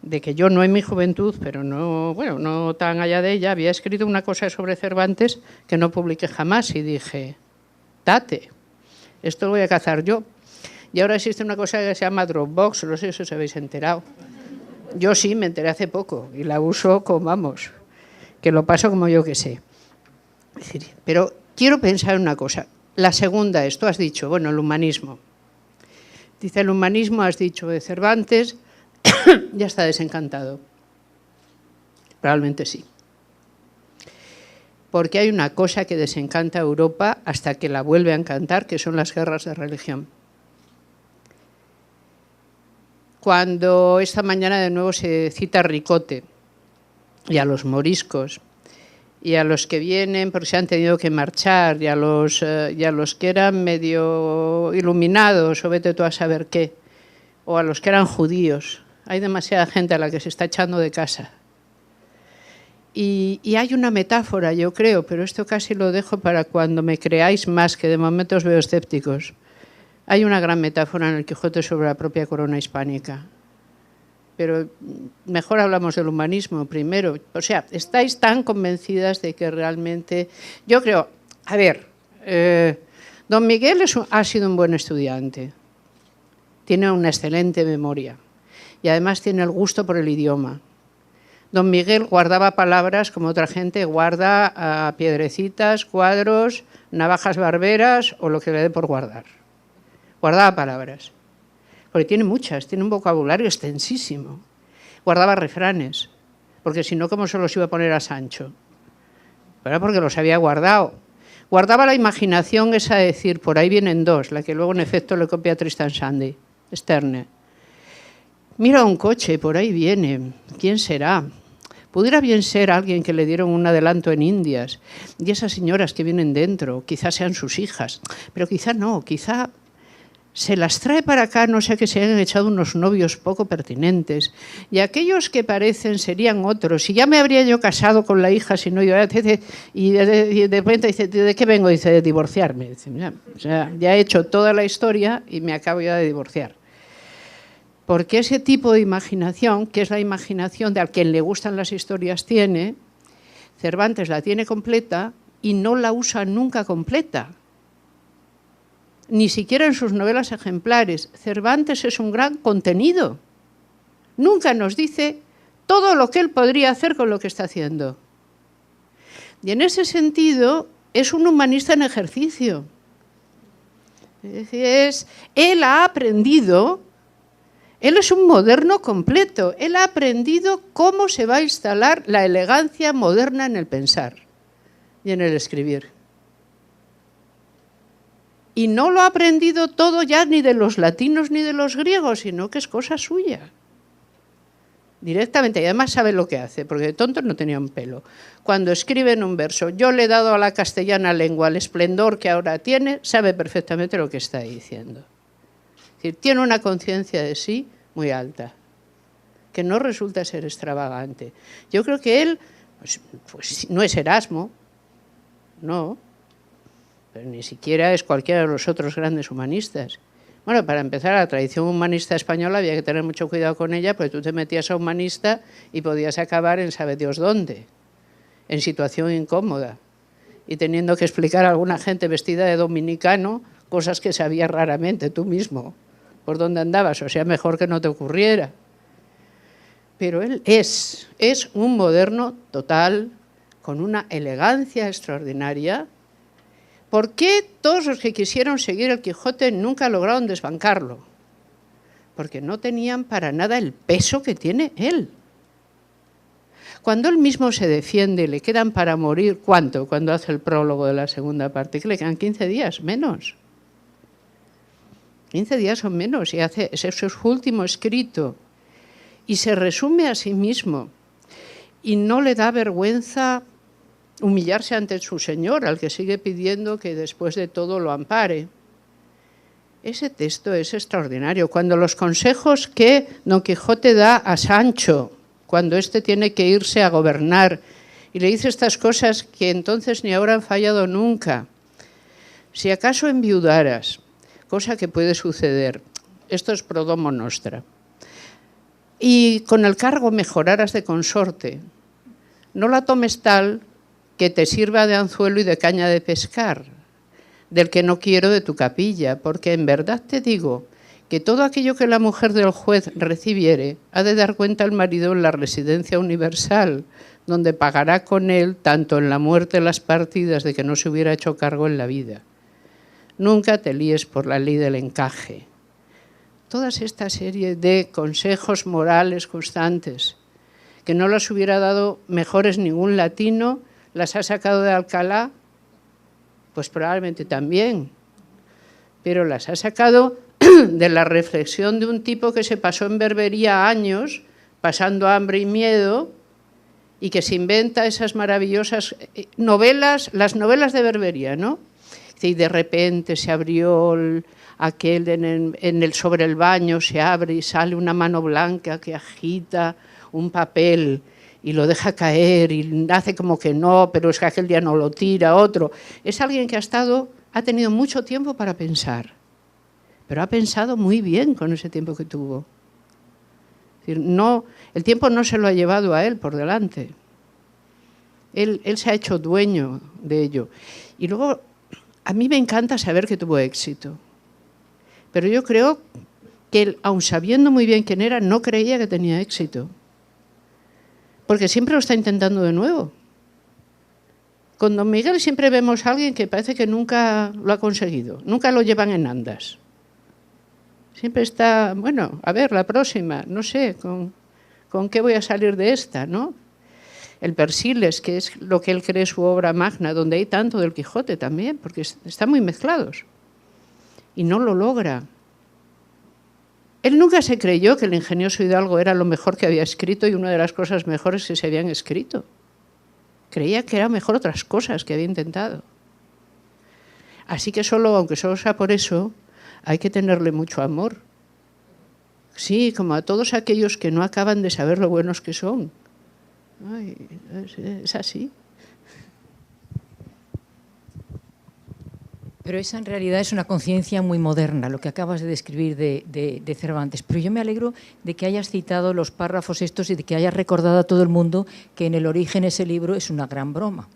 de que yo no en mi juventud, pero no tan allá de ella, había escrito una cosa sobre Cervantes que no publiqué jamás y dije, tate, esto lo voy a cazar yo. Y ahora existe una cosa que se llama Dropbox, no sé si os habéis enterado. Yo sí, me enteré hace poco y la uso como, vamos, que lo paso como yo que sé. Es decir, pero quiero pensar en una cosa. La segunda es, tú has dicho, bueno, el humanismo. Dice, el humanismo, has dicho, de Cervantes, ya está desencantado. Probablemente sí. Porque hay una cosa que desencanta a Europa hasta que la vuelve a encantar, que son las guerras de religión. Cuando esta mañana de nuevo se cita a Ricote y a los moriscos y a los que vienen porque se han tenido que marchar y a los que eran medio iluminados o vete tú a saber qué, o a los que eran judíos, hay demasiada gente a la que se está echando de casa. Y hay una metáfora, yo creo, pero esto casi lo dejo para cuando me creáis más, que de momento os veo escépticos. Hay una gran metáfora en el Quijote sobre la propia corona hispánica. Pero mejor hablamos del humanismo primero. O sea, estáis tan convencidas de que realmente... Yo creo, a ver, don Miguel ha sido un buen estudiante. Tiene una excelente memoria. Y además tiene el gusto por el idioma. Don Miguel guardaba palabras como otra gente guarda piedrecitas, cuadros, navajas barberas o lo que le dé por guardar. Guardaba palabras, porque tiene muchas, tiene un vocabulario extensísimo. Guardaba refranes, porque si no, ¿cómo se los iba a poner a Sancho? Pero porque los había guardado. Guardaba la imaginación esa de decir, por ahí vienen dos, la que luego en efecto le copia a Tristan Shandy, Sterne. Mira un coche, por ahí viene, ¿quién será? Pudiera bien ser alguien que le dieron un adelanto en Indias, y esas señoras que vienen dentro, quizás sean sus hijas, pero quizá no, quizá se las trae para acá, no sea que se hayan echado unos novios poco pertinentes, y aquellos que parecen serían otros, y ya me habría yo casado con la hija, si no yo... Y de repente dice, ¿de qué vengo? Dice, de divorciarme. Dice, o sea, ya he hecho toda la historia y me acabo ya de divorciar. Porque ese tipo de imaginación, que es la imaginación de a quien le gustan las historias tiene, Cervantes la tiene completa y no la usa nunca completa. Ni siquiera en sus novelas ejemplares. Cervantes es un gran contenido. Nunca nos dice todo lo que él podría hacer con lo que está haciendo. Y en ese sentido es un humanista en ejercicio. Es decir, él ha aprendido, él es un moderno completo, él ha aprendido cómo se va a instalar la elegancia moderna en el pensar y en el escribir. Y no lo ha aprendido todo ya ni de los latinos ni de los griegos, sino que es cosa suya. Directamente, y además sabe lo que hace, porque de tonto no tenía un pelo. Cuando escribe en un verso, yo le he dado a la castellana lengua el esplendor que ahora tiene, sabe perfectamente lo que está diciendo. Es decir, tiene una conciencia de sí muy alta, que no resulta ser extravagante. Yo creo que él, pues no es Erasmo, no, pero ni siquiera es cualquiera de los otros grandes humanistas. Bueno, para empezar, la tradición humanista española había que tener mucho cuidado con ella, porque tú te metías a humanista y podías acabar en sabe Dios dónde, en situación incómoda, y teniendo que explicar a alguna gente vestida de dominicano cosas que sabías raramente tú mismo, por dónde andabas, o sea, mejor que no te ocurriera. Pero él es un moderno total, con una elegancia extraordinaria. ¿Por qué todos los que quisieron seguir el Quijote nunca lograron desbancarlo? Porque no tenían para nada el peso que tiene él. Cuando él mismo se defiende, le quedan para morir, ¿cuánto? Cuando hace el prólogo de la segunda parte, que le quedan 15 días, menos. 15 días o menos, y hace ese es su último escrito. Y se resume a sí mismo. Y no le da vergüenza humillarse ante su señor, al que sigue pidiendo que después de todo lo ampare. Ese texto es extraordinario. Cuando los consejos que Don Quijote da a Sancho, cuando éste tiene que irse a gobernar, y le dice estas cosas que entonces ni ahora han fallado nunca. Si acaso enviudaras, cosa que puede suceder, esto es pro domo nostra, y con el cargo mejoraras de consorte, no la tomes tal que te sirva de anzuelo y de caña de pescar, del que no quiero de tu capilla, porque en verdad te digo que todo aquello que la mujer del juez recibiere ha de dar cuenta al marido en la residencia universal, donde pagará con él tanto en la muerte las partidas de que no se hubiera hecho cargo en la vida. Nunca te líes por la ley del encaje. Toda esta serie de consejos morales constantes, que no las hubiera dado mejores ningún latino, las ha sacado de Alcalá, pues probablemente también, pero las ha sacado de la reflexión de un tipo que se pasó en Berbería años, pasando hambre y miedo, y que se inventa esas maravillosas novelas, las novelas de Berbería, ¿no? Y de repente se abrió sobre el baño, se abre y sale una mano blanca que agita un papel y lo deja caer y hace como que no, pero es que aquel día no lo tira, otro. Es alguien que ha tenido mucho tiempo para pensar, pero ha pensado muy bien con ese tiempo que tuvo. Es decir, no, el tiempo no se lo ha llevado a él por delante. Él se ha hecho dueño de ello. Y luego, a mí me encanta saber que tuvo éxito, pero yo creo que él, aun sabiendo muy bien quién era, no creía que tenía éxito. Porque siempre lo está intentando de nuevo. Con Don Miguel siempre vemos a alguien que parece que nunca lo ha conseguido, nunca lo llevan en andas. Siempre está, bueno, a ver, la próxima, no sé, ¿con qué voy a salir de esta, no? El Persiles, que es lo que él cree su obra magna, donde hay tanto del Quijote también, porque están muy mezclados. Y no lo logra. Él nunca se creyó que el ingenioso Hidalgo era lo mejor que había escrito y una de las cosas mejores que se habían escrito. Creía que eran mejor otras cosas que había intentado. Así que aunque solo sea por eso, hay que tenerle mucho amor. Sí, como a todos aquellos que no acaban de saber lo buenos que son. Ay, es así. Pero esa en realidad es una conciencia muy moderna, lo que acabas de describir de Cervantes. Pero yo me alegro de que hayas citado los párrafos estos y de que hayas recordado a todo el mundo que en el origen ese libro es una gran broma.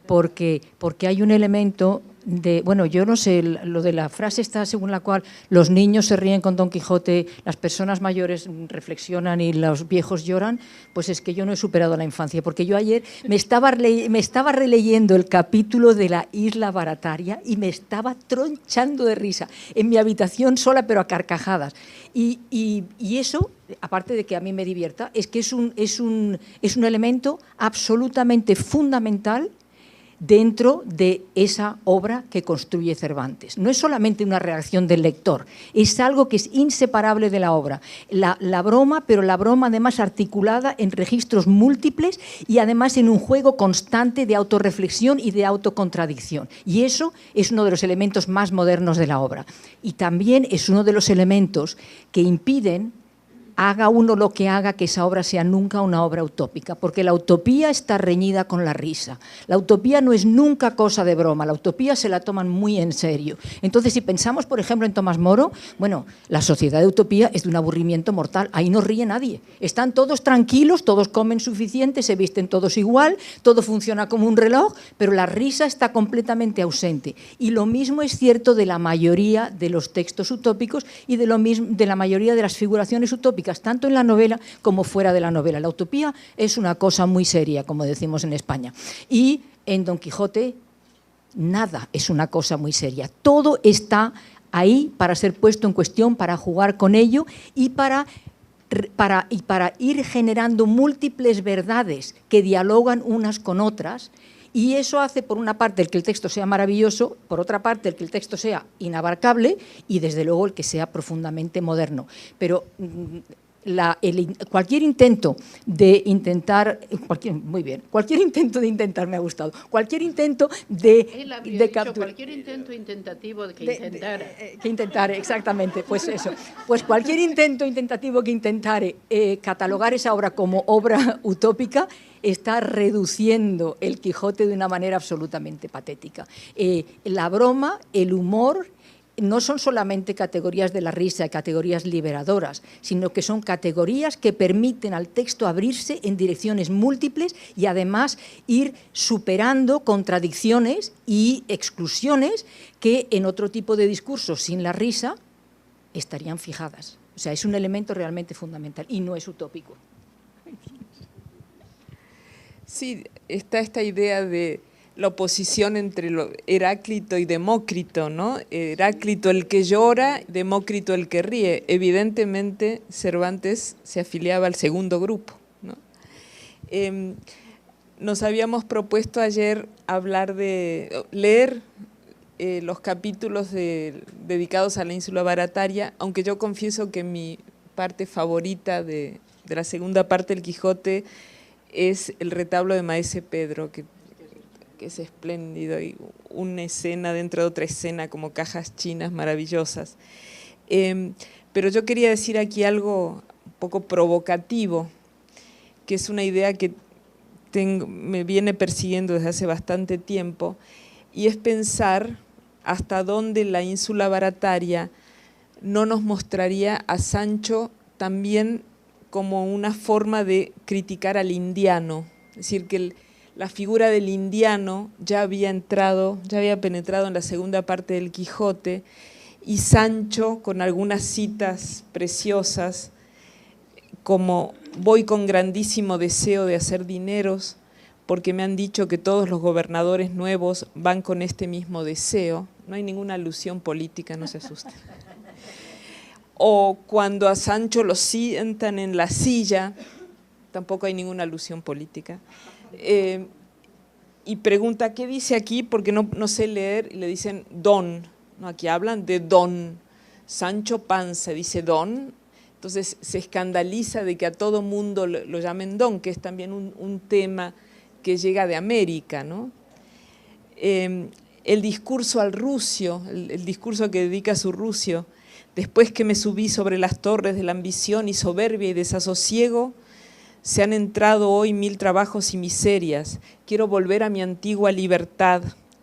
Porque hay un elemento de, bueno, yo no sé, lo de la frase está según la cual los niños se ríen con Don Quijote, las personas mayores reflexionan y los viejos lloran, pues es que yo no he superado la infancia, porque yo ayer me estaba releyendo el capítulo de la Isla Barataria y me estaba tronchando de risa en mi habitación sola, pero a carcajadas. Y eso, aparte de que a mí me divierta, es que es un elemento absolutamente fundamental dentro de esa obra que construye Cervantes. No es solamente una reacción del lector, es algo que es inseparable de la obra. La broma, pero la broma además articulada en registros múltiples y además en un juego constante de autorreflexión y de autocontradicción. Y eso es uno de los elementos más modernos de la obra. Y también es uno de los elementos que impiden, haga uno lo que haga, que esa obra sea nunca una obra utópica, porque la utopía está reñida con la risa. La utopía no es nunca cosa de broma, la utopía se la toman muy en serio. Entonces, si pensamos, por ejemplo, en Tomás Moro, bueno, la sociedad de utopía es de un aburrimiento mortal, ahí no ríe nadie. Están todos tranquilos, todos comen suficiente, se visten todos igual, todo funciona como un reloj, pero la risa está completamente ausente. Y lo mismo es cierto de la mayoría de los textos utópicos y de la mayoría de las figuraciones utópicas, tanto en la novela como fuera de la novela. La utopía es una cosa muy seria, como decimos en España. Y en Don Quijote nada es una cosa muy seria. Todo está ahí para ser puesto en cuestión, para jugar con ello y para ir generando múltiples verdades que dialogan unas con otras. Y eso hace, por una parte, el que el texto sea maravilloso, por otra parte, el que el texto sea inabarcable y, desde luego, el que sea profundamente moderno. Pero cualquier intento de intentar, cualquier intento de intentar me ha gustado, cualquier intento de capturar. Cualquier intento intentativo que intentare, exactamente, pues eso. Pues cualquier intento intentativo que intentare catalogar esa obra como obra utópica está reduciendo el Quijote de una manera absolutamente patética. La broma, el humor, no son solamente categorías de la risa, categorías liberadoras, sino que son categorías que permiten al texto abrirse en direcciones múltiples y además ir superando contradicciones y exclusiones que en otro tipo de discursos sin la risa estarían fijadas. O sea, es un elemento realmente fundamental y no es utópico. Sí, está esta idea de la oposición entre Heráclito y Demócrito, ¿no? Heráclito el que llora, Demócrito el que ríe. Evidentemente Cervantes se afiliaba al segundo grupo, ¿no? Nos habíamos propuesto ayer leer los capítulos dedicados a la ínsula Barataria, aunque yo confieso que mi parte favorita de la segunda parte del Quijote es el retablo de Maese Pedro, que es espléndido, y una escena dentro de otra escena, como cajas chinas maravillosas. Pero yo quería decir aquí algo un poco provocativo, que es una idea que me viene persiguiendo desde hace bastante tiempo, y es pensar hasta dónde la ínsula Barataria no nos mostraría a Sancho también como una forma de criticar al indiano, es decir, que la figura del indiano ya había penetrado en la segunda parte del Quijote, y Sancho, con algunas citas preciosas, como voy con grandísimo deseo de hacer dineros, porque me han dicho que todos los gobernadores nuevos van con este mismo deseo. No hay ninguna alusión política, no se asusten. O cuando a Sancho lo sientan en la silla, tampoco hay ninguna alusión política. Y pregunta, ¿qué dice aquí? Porque no sé leer, y le dicen don, ¿no? Aquí hablan de don. Sancho Panza dice don, entonces se escandaliza de que a todo mundo lo llamen don, que es también un tema que llega de América, ¿no? el discurso al rucio, el discurso que dedica a su rucio, después que me subí sobre las torres de la ambición y soberbia y desasosiego, se han entrado hoy 1000 trabajos y miserias. Quiero volver a mi antigua libertad.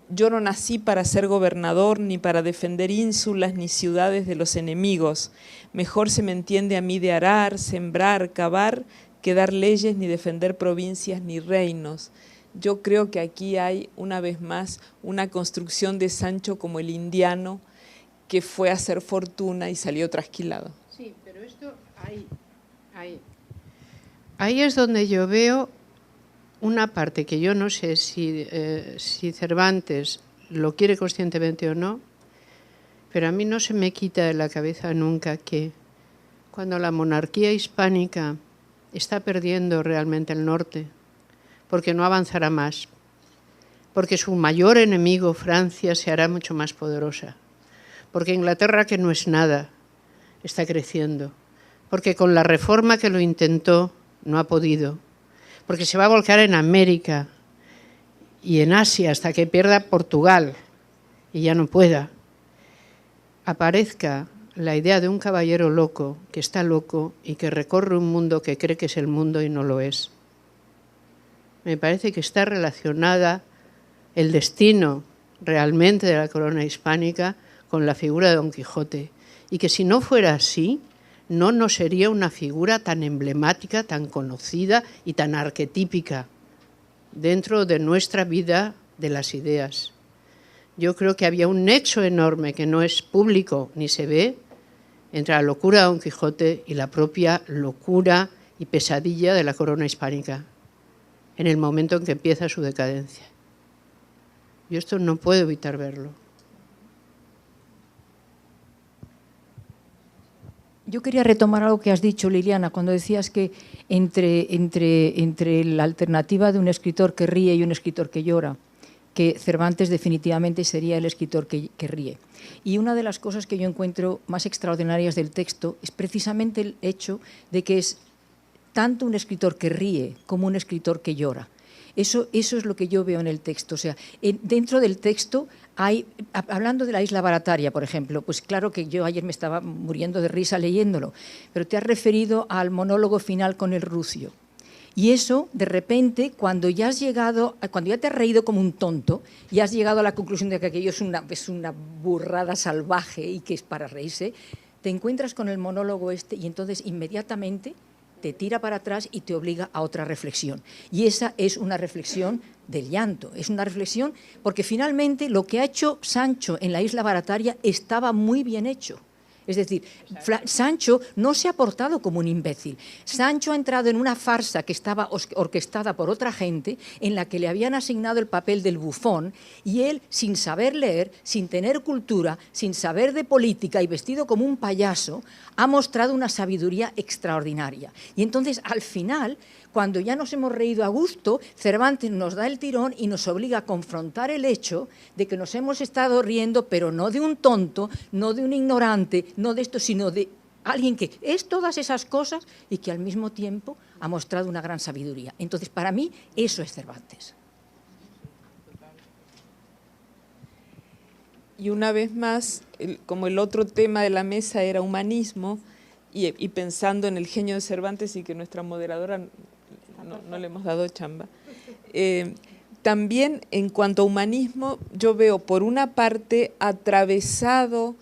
Yo no nací para ser gobernador, ni para defender ínsulas ni ciudades de los enemigos. Mejor se me entiende a mí de arar, sembrar, cavar, que dar leyes ni defender provincias ni reinos. Yo creo que aquí hay, una vez más, una construcción de Sancho como el indiano que fue a hacer fortuna y salió trasquilado. Sí, pero esto ahí es donde yo veo una parte que yo no sé si Cervantes lo quiere conscientemente o no, pero a mí no se me quita de la cabeza nunca que cuando la monarquía hispánica está perdiendo realmente el norte, porque no avanzará más, porque su mayor enemigo, Francia, se hará mucho más poderosa, porque Inglaterra, que no es nada, está creciendo, porque con la reforma que lo intentó no ha podido, porque se va a volcar en América y en Asia hasta que pierda Portugal y ya no pueda, aparezca la idea de un caballero loco, que está loco y que recorre un mundo que cree que es el mundo y no lo es. Me parece que está relacionada el destino realmente de la corona hispánica con la figura de Don Quijote, y que si no fuera así, no nos sería una figura tan emblemática, tan conocida y tan arquetípica dentro de nuestra vida de las ideas. Yo creo que había un nexo enorme que no es público ni se ve entre la locura de Don Quijote y la propia locura y pesadilla de la corona hispánica en el momento en que empieza su decadencia. Yo esto no puedo evitar verlo. Yo quería retomar algo que has dicho, Liliana, cuando decías que entre la alternativa de un escritor que ríe y un escritor que llora, que Cervantes definitivamente sería el escritor que ríe. Y una de las cosas que yo encuentro más extraordinarias del texto es precisamente el hecho de que es tanto un escritor que ríe como un escritor que llora. Eso es lo que yo veo en el texto. O sea, dentro del texto hay, hablando de la isla Barataria, por ejemplo, pues claro que yo ayer me estaba muriendo de risa leyéndolo, pero te has referido al monólogo final con el rucio. Y eso, de repente, cuando ya te has reído como un tonto y has llegado a la conclusión de que aquello es una burrada salvaje y que es para reírse, te encuentras con el monólogo y entonces inmediatamente te tira para atrás y te obliga a otra reflexión. Y esa es una reflexión del llanto, es una reflexión porque finalmente lo que ha hecho Sancho en la isla Barataria estaba muy bien hecho. Es decir, Sancho no se ha portado como un imbécil. Sancho ha entrado en una farsa que estaba orquestada por otra gente, en la que le habían asignado el papel del bufón, y él, sin saber leer, sin tener cultura, sin saber de política y vestido como un payaso, ha mostrado una sabiduría extraordinaria. Y entonces, al final, cuando ya nos hemos reído a gusto, Cervantes nos da el tirón y nos obliga a confrontar el hecho de que nos hemos estado riendo, pero no de un tonto, no de un ignorante, no de esto, sino de alguien que es todas esas cosas y que al mismo tiempo ha mostrado una gran sabiduría. Entonces, para mí, eso es Cervantes. Y una vez más, como el otro tema de la mesa era humanismo, y pensando en el genio de Cervantes y que nuestra moderadora no le hemos dado chamba, también en cuanto a humanismo, yo veo por una parte atravesado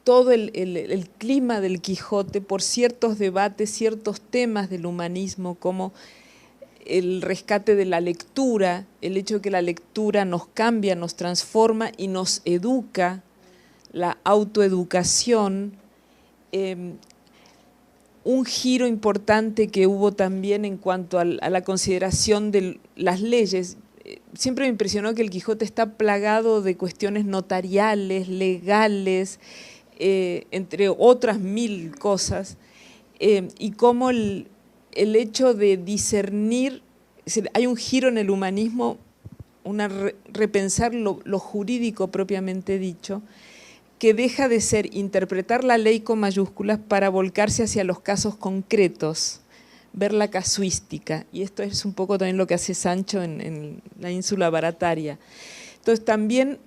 todo el clima del Quijote por ciertos debates, ciertos temas del humanismo, como el rescate de la lectura, el hecho de que la lectura nos cambia, nos transforma y nos educa, la autoeducación, un giro importante que hubo también en cuanto a la consideración de las leyes. Siempre me impresionó que el Quijote está plagado de cuestiones notariales, legales, entre otras 1000 cosas, y cómo el hecho de discernir, hay un giro en el humanismo, repensar lo jurídico propiamente dicho, que deja de ser interpretar la ley con mayúsculas para volcarse hacia los casos concretos, ver la casuística, y esto es un poco también lo que hace Sancho en la ínsula Barataria. Entonces también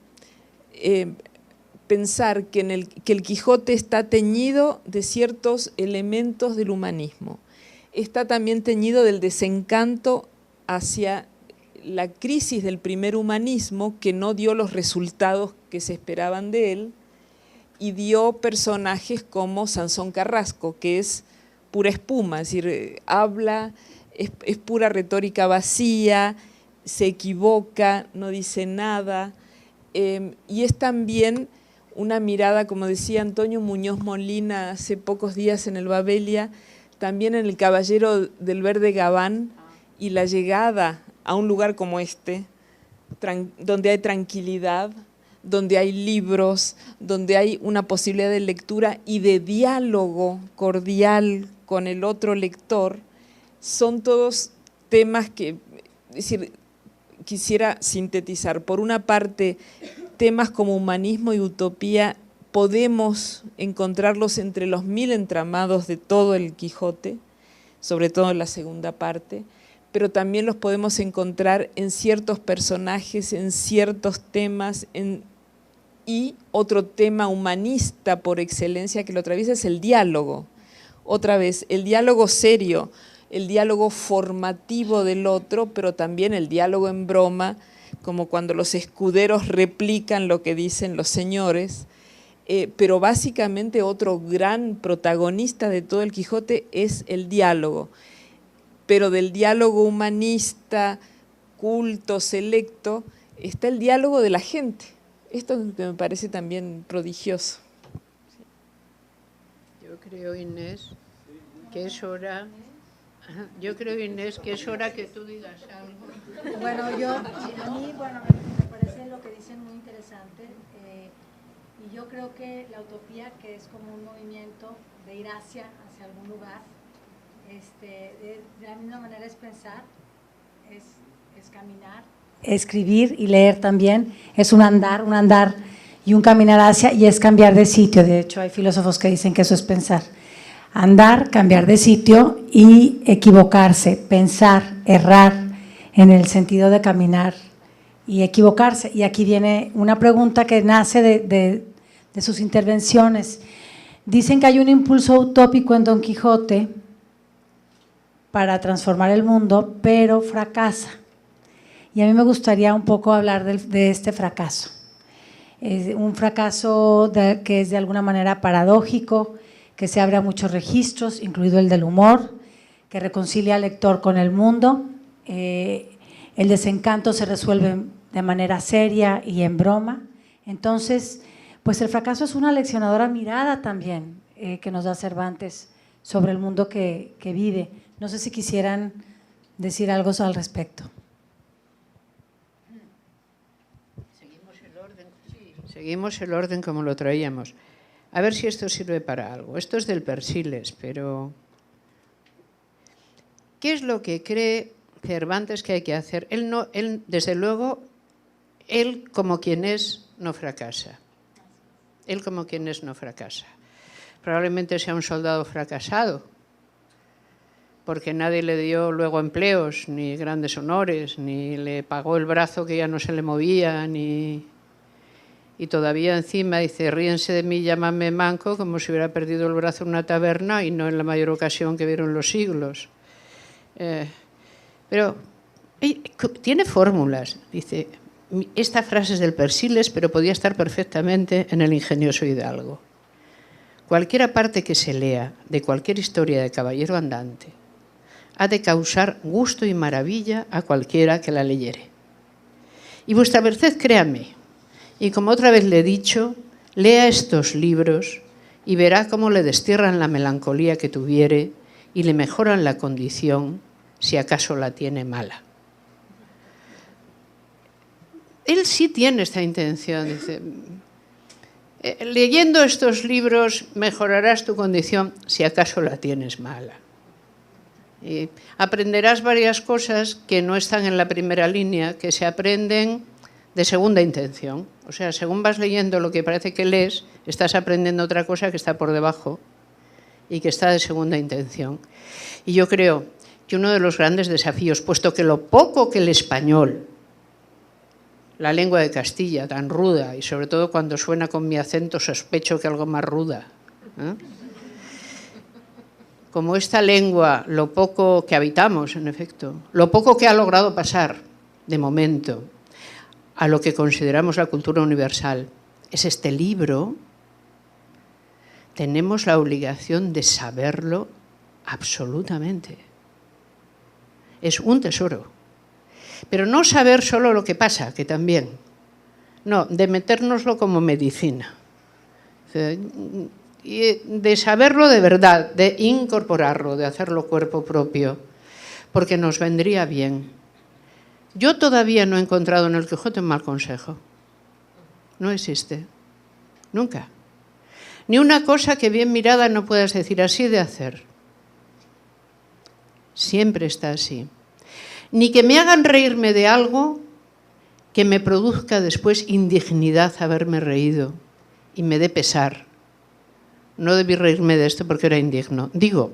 pensar que el Quijote está teñido de ciertos elementos del humanismo. Está también teñido del desencanto hacia la crisis del primer humanismo, que no dio los resultados que se esperaban de él, y dio personajes como Sansón Carrasco, que es pura espuma, es decir, habla, es pura retórica vacía, se equivoca, no dice nada, y es también una mirada, como decía Antonio Muñoz Molina hace pocos días en el Babelia, también en El Caballero del Verde Gabán, y la llegada a un lugar como este, donde hay tranquilidad, donde hay libros, donde hay una posibilidad de lectura y de diálogo cordial con el otro lector, son todos temas que, es decir, quisiera sintetizar. Por una parte, temas como humanismo y utopía podemos encontrarlos entre los 1000 entramados de todo el Quijote, sobre todo en la segunda parte, pero también los podemos encontrar en ciertos personajes, en ciertos temas, y otro tema humanista por excelencia que lo atraviesa es el diálogo. Otra vez, el diálogo serio, el diálogo formativo del otro, pero también el diálogo en broma, como cuando los escuderos replican lo que dicen los señores, pero básicamente otro gran protagonista de todo el Quijote es el diálogo. Pero del diálogo humanista, culto, selecto, está el diálogo de la gente. Esto me parece también prodigioso. Yo creo, Inés, que es hora. Yo creo, Inés, que es hora que tú digas algo. Bueno, a mí me parece lo que dicen muy interesante, y yo creo que la utopía, que es como un movimiento de ir hacia algún lugar, de la misma manera es pensar, es caminar, escribir y leer también, es un andar y un caminar hacia, y es cambiar de sitio. De hecho, hay filósofos que dicen que eso es pensar. Andar, cambiar de sitio y equivocarse, pensar, errar, en el sentido de caminar y equivocarse. Y aquí viene una pregunta que nace de sus intervenciones. Dicen que hay un impulso utópico en Don Quijote para transformar el mundo, pero fracasa. Y a mí me gustaría un poco hablar de este fracaso. Es un fracaso que es de alguna manera paradójico, que se abre a muchos registros, incluido el del humor, que reconcilia al lector con el mundo. El desencanto se resuelve de manera seria y en broma. Entonces, pues el fracaso es una leccionadora mirada también que nos da Cervantes sobre el mundo que vive. No sé si quisieran decir algo al respecto. Seguimos el orden como lo traíamos. A ver si esto sirve para algo. Esto es del Persiles, pero ¿qué es lo que cree Cervantes que hay que hacer? Él, desde luego, él como quien es, no fracasa. Él como quien es, no fracasa. Probablemente sea un soldado fracasado, porque nadie le dio luego empleos, ni grandes honores, ni le pagó el brazo que ya no se le movía, y todavía encima dice, ríense de mí, llámame manco, como si hubiera perdido el brazo en una taberna y no en la mayor ocasión que vieron los siglos. Pero tiene fórmulas, dice, esta frase es del Persiles, pero podía estar perfectamente en el ingenioso Hidalgo. Cualquiera parte que se lea de cualquier historia de caballero andante ha de causar gusto y maravilla a cualquiera que la leyere. Y vuestra merced, créame, y como otra vez le he dicho, lea estos libros y verá cómo le destierran la melancolía que tuviere y le mejoran la condición, si acaso la tiene mala. Él sí tiene esta intención, dice, leyendo estos libros mejorarás tu condición, si acaso la tienes mala. Y aprenderás varias cosas que no están en la primera línea, que se aprenden de segunda intención. O sea, según vas leyendo lo que parece que lees, estás aprendiendo otra cosa que está por debajo y que está de segunda intención. Y yo creo que uno de los grandes desafíos, puesto que lo poco que el español la lengua de Castilla, tan ruda, y sobre todo cuando suena con mi acento sospecho que algo más ruda. Como esta lengua, lo poco que habitamos, en efecto, lo poco que ha logrado pasar, de momento, a lo que consideramos la cultura universal, es este libro, tenemos la obligación de saberlo absolutamente. Es un tesoro. Pero no saber solo lo que pasa, que también. No, de metérnoslo como medicina. Y de saberlo de verdad, de incorporarlo, de hacerlo cuerpo propio, porque nos vendría bien. Yo todavía no he encontrado en el Quijote un mal consejo. No existe. Nunca. Ni una cosa que bien mirada no puedas decir así de hacer. Siempre está así. Ni que me hagan reírme de algo que me produzca después indignidad haberme reído y me dé pesar. No debí reírme de esto porque era indigno. Digo,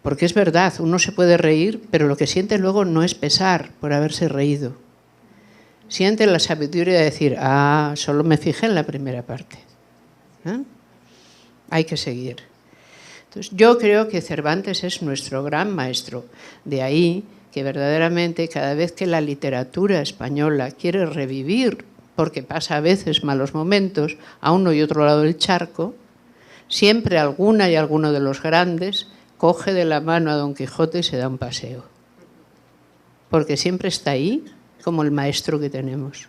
porque es verdad, uno se puede reír, pero lo que siente luego no es pesar por haberse reído. Siente la sabiduría de decir, solo me fijé en la primera parte. Hay que seguir. Entonces, yo creo que Cervantes es nuestro gran maestro. De ahí que verdaderamente cada vez que la literatura española quiere revivir, porque pasa a veces malos momentos, a uno y otro lado del charco, siempre alguna y alguno de los grandes coge de la mano a Don Quijote y se da un paseo. Porque siempre está ahí como el maestro que tenemos.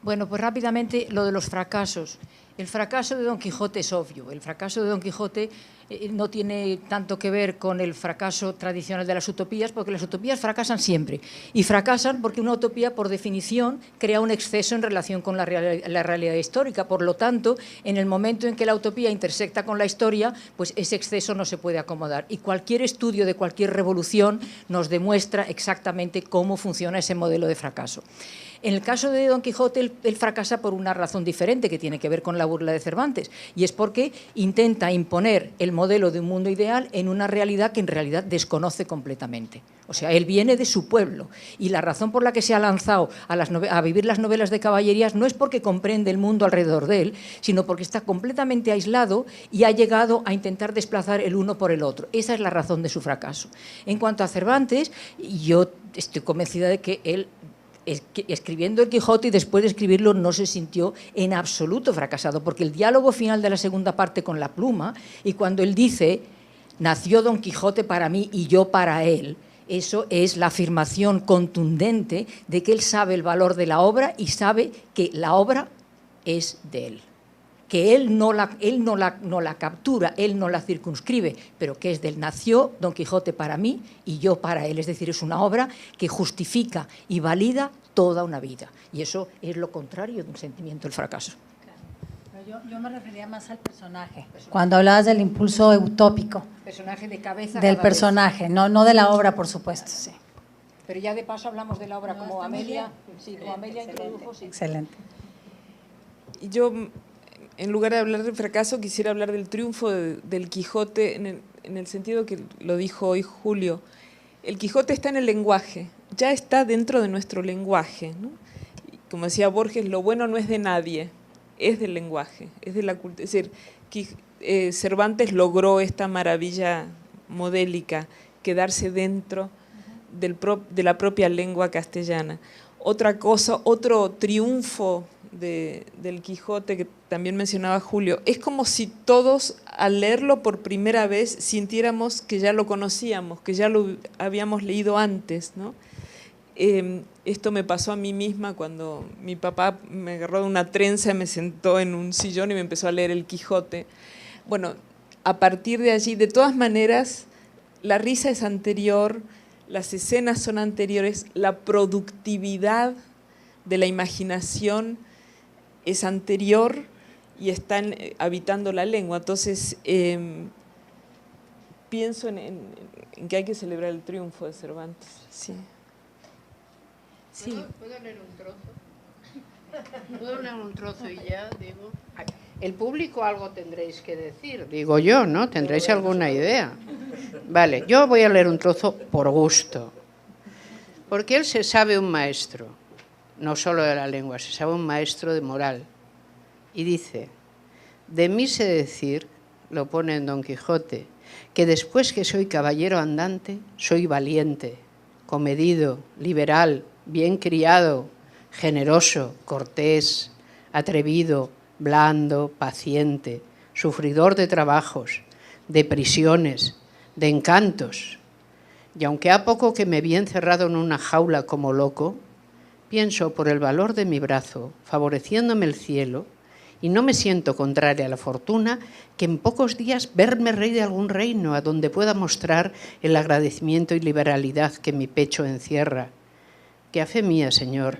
Bueno, pues rápidamente lo de los fracasos. El fracaso de Don Quijote es obvio. El fracaso de Don Quijote no tiene tanto que ver con el fracaso tradicional de las utopías, porque las utopías fracasan siempre. Y fracasan porque una utopía, por definición, crea un exceso en relación con la realidad histórica. Por lo tanto, en el momento en que la utopía intersecta con la historia, pues ese exceso no se puede acomodar. Y cualquier estudio de cualquier revolución nos demuestra exactamente cómo funciona ese modelo de fracaso. En el caso de Don Quijote, él fracasa por una razón diferente que tiene que ver con la burla de Cervantes, y es porque intenta imponer el modelo de un mundo ideal en una realidad que en realidad desconoce completamente. O sea, él viene de su pueblo, y la razón por la que se ha lanzado a vivir las novelas de caballerías no es porque comprende el mundo alrededor de él, sino porque está completamente aislado y ha llegado a intentar desplazar el uno por el otro. Esa es la razón de su fracaso. En cuanto a Cervantes, yo estoy convencida de que él, escribiendo el Quijote y después de escribirlo, no se sintió en absoluto fracasado, porque el diálogo final de la segunda parte con la pluma, y cuando él dice, nació Don Quijote para mí y yo para él, eso es la afirmación contundente de que él sabe el valor de la obra y sabe que la obra es de él. Que él no la captura, él no la circunscribe, pero que es del nació Don Quijote para mí y yo para él. Es decir, es una obra que justifica y valida toda una vida. Y eso es lo contrario de un sentimiento del fracaso. Claro. Yo me refería más al personaje. Cuando hablabas del impulso utópico. Personaje de cabeza. Del personaje, no de la obra, por supuesto. Sí. Pero ya de paso hablamos de la obra como Amelia. Sí, como Amelia introdujo. Sí. Excelente. Y yo, en lugar de hablar del fracaso, quisiera hablar del triunfo del Quijote en el sentido que lo dijo hoy Julio. El Quijote está en el lenguaje, ya está dentro de nuestro lenguaje, ¿no? Como decía Borges, lo bueno no es de nadie, es del lenguaje, es de la cultura. Es decir, Cervantes logró esta maravilla modélica, quedarse dentro de la propia lengua castellana. Otra cosa, otro triunfo del Quijote que también mencionaba Julio, es como si todos al leerlo por primera vez sintiéramos que ya lo conocíamos, que ya lo habíamos leído antes, ¿no? Esto me pasó a mí misma cuando mi papá me agarró de una trenza, me sentó en un sillón y me empezó a leer el Quijote. Bueno, a partir de allí, de todas maneras, la risa es anterior, las escenas son anteriores, la productividad de la imaginación es anterior y están habitando la lengua. Entonces, pienso en que hay que celebrar el triunfo de Cervantes. Sí. Sí. ¿Puedo leer un trozo? ¿Puedo leer un trozo y ya digo? El público algo tendréis que decir, digo yo, ¿no? ¿Tendréis alguna idea? Vale, yo voy a leer un trozo por gusto, Porque él se sabe un maestro, no solo de la lengua, se sabe un maestro de moral. Y dice, de mí sé decir, lo pone en Don Quijote, que después que soy caballero andante, soy valiente, comedido, liberal, bien criado, generoso, cortés, atrevido, blando, paciente, sufridor de trabajos, de prisiones, de encantos. Y aunque ha poco que me vi encerrado en una jaula como loco, pienso por el valor de mi brazo, favoreciéndome el cielo, y no me siento contraria a la fortuna, que en pocos días verme rey de algún reino, a donde pueda mostrar el agradecimiento y liberalidad que mi pecho encierra. Que a fe mía, Señor,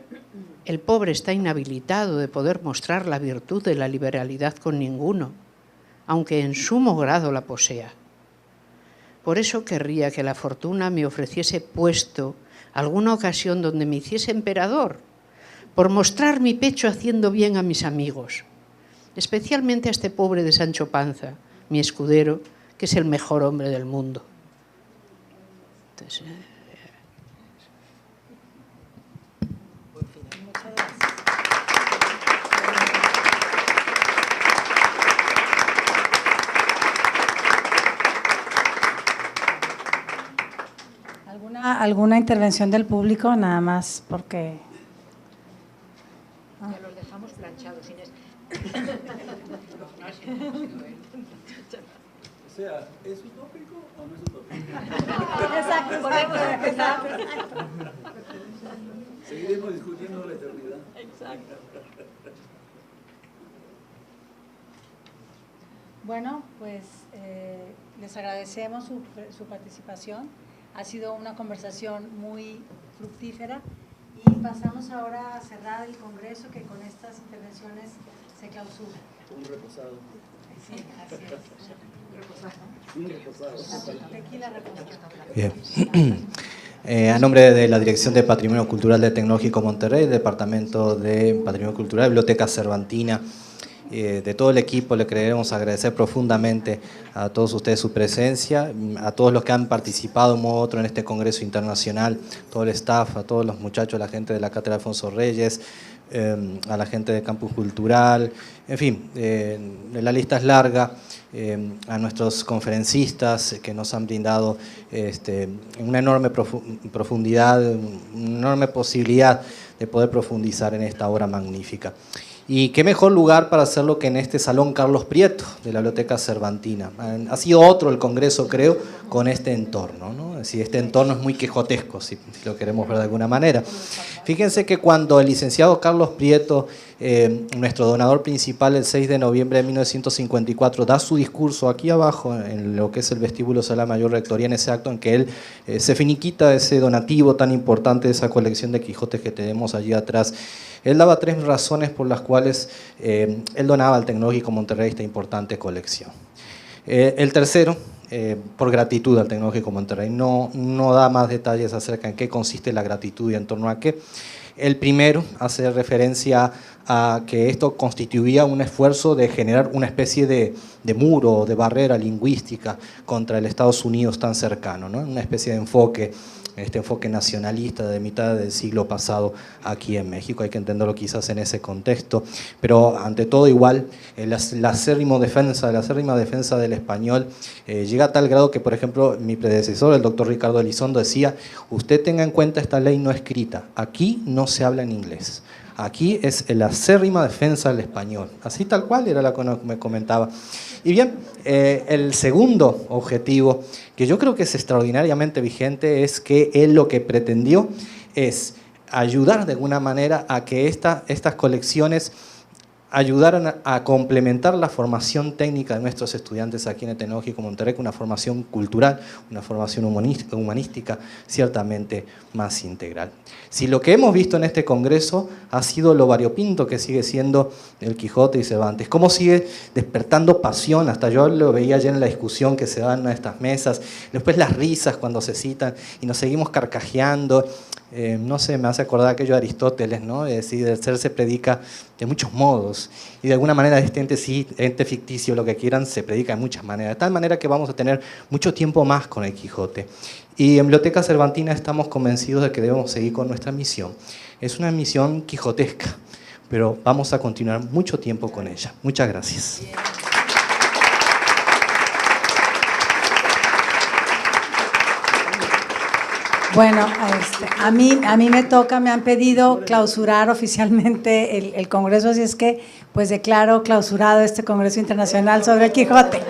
el pobre está inhabilitado de poder mostrar la virtud de la liberalidad con ninguno, aunque en sumo grado la posea. Por eso querría que la fortuna me ofreciese puesto, alguna ocasión donde me hiciese emperador, por mostrar mi pecho haciendo bien a mis amigos, especialmente a este pobre de Sancho Panza, mi escudero, que es el mejor hombre del mundo. Entonces, ¿Alguna intervención del público? Nada más porque... Ya los dejamos planchados, Inés. O sea, ¿es utópico o no es utópico? Exacto. Seguiremos discutiendo la eternidad. Exacto. Bueno, pues les agradecemos su participación. Ha sido una conversación muy fructífera y pasamos ahora a cerrar el Congreso, que con estas intervenciones se clausura. Un reposado. Sí, así es. Un reposado. Tequila reposado. Bien. A nombre de la Dirección de Patrimonio Cultural del Tecnológico Monterrey, Departamento de Patrimonio Cultural, Biblioteca Cervantina, de todo el equipo, le queremos agradecer profundamente a todos ustedes su presencia, a todos los que han participado de un modo u otro en este Congreso Internacional, todo el staff, a todos los muchachos, la gente de la Cátedra Alfonso Reyes, a la gente de Campus Cultural, en fin, la lista es larga, a nuestros conferencistas que nos han brindado una enorme profundidad, una enorme posibilidad de poder profundizar en esta obra magnífica. Y qué mejor lugar para hacerlo que en este Salón Carlos Prieto de la Biblioteca Cervantina. Ha sido otro el Congreso, creo, con este entorno, ¿no? Es decir, este entorno es muy quijotesco, si lo queremos ver de alguna manera. Fíjense que cuando el licenciado Carlos Prieto, nuestro donador principal, el 6 de noviembre de 1954, da su discurso aquí abajo, en lo que es el vestíbulo Sala Mayor Rectoría, en ese acto en que él se finiquita ese donativo tan importante de esa colección de Quijotes que tenemos allí atrás, él daba 3 razones por las cuales él donaba al Tecnológico Monterrey esta importante colección. El tercero, por gratitud al Tecnológico Monterrey, no da más detalles acerca de qué consiste la gratitud y en torno a qué. El primero hace referencia a que esto constituía un esfuerzo de generar una especie de muro, de barrera lingüística contra el Estados Unidos tan cercano, ¿no? Una especie de enfoque, este enfoque nacionalista de mitad del siglo pasado aquí en México. Hay que entenderlo quizás en ese contexto, pero ante todo igual la acérrima defensa del español llega a tal grado que, por ejemplo, mi predecesor, el doctor Ricardo Elizondo, decía: usted tenga en cuenta esta ley no escrita, aquí no se habla en inglés. Aquí es la acérrima defensa del español. Así tal cual era la que me comentaba. Y bien, el segundo objetivo, que yo creo que es extraordinariamente vigente, es que él lo que pretendió es ayudar de alguna manera a que estas colecciones ayudaran a complementar la formación técnica de nuestros estudiantes aquí en el Tecnológico Monterrey, con una formación cultural, una formación humanística ciertamente más integral. Si lo que hemos visto en este Congreso ha sido lo variopinto que sigue siendo el Quijote y Cervantes, cómo sigue despertando pasión, hasta yo lo veía ayer en la discusión que se dan en estas mesas, después las risas cuando se citan y nos seguimos carcajeando, no sé, me hace acordar aquello de Aristóteles, ¿no? Es decir, el ser se predica de muchos modos y de alguna manera este ente ficticio, lo que quieran, se predica de muchas maneras, de tal manera que vamos a tener mucho tiempo más con el Quijote. Y en Biblioteca Cervantina estamos convencidos de que debemos seguir con nuestra misión. Es una misión quijotesca, pero vamos a continuar mucho tiempo con ella. Muchas gracias. Bueno, a mí me toca, me han pedido clausurar oficialmente el Congreso, así es que pues declaro clausurado este Congreso Internacional sobre el Quijote.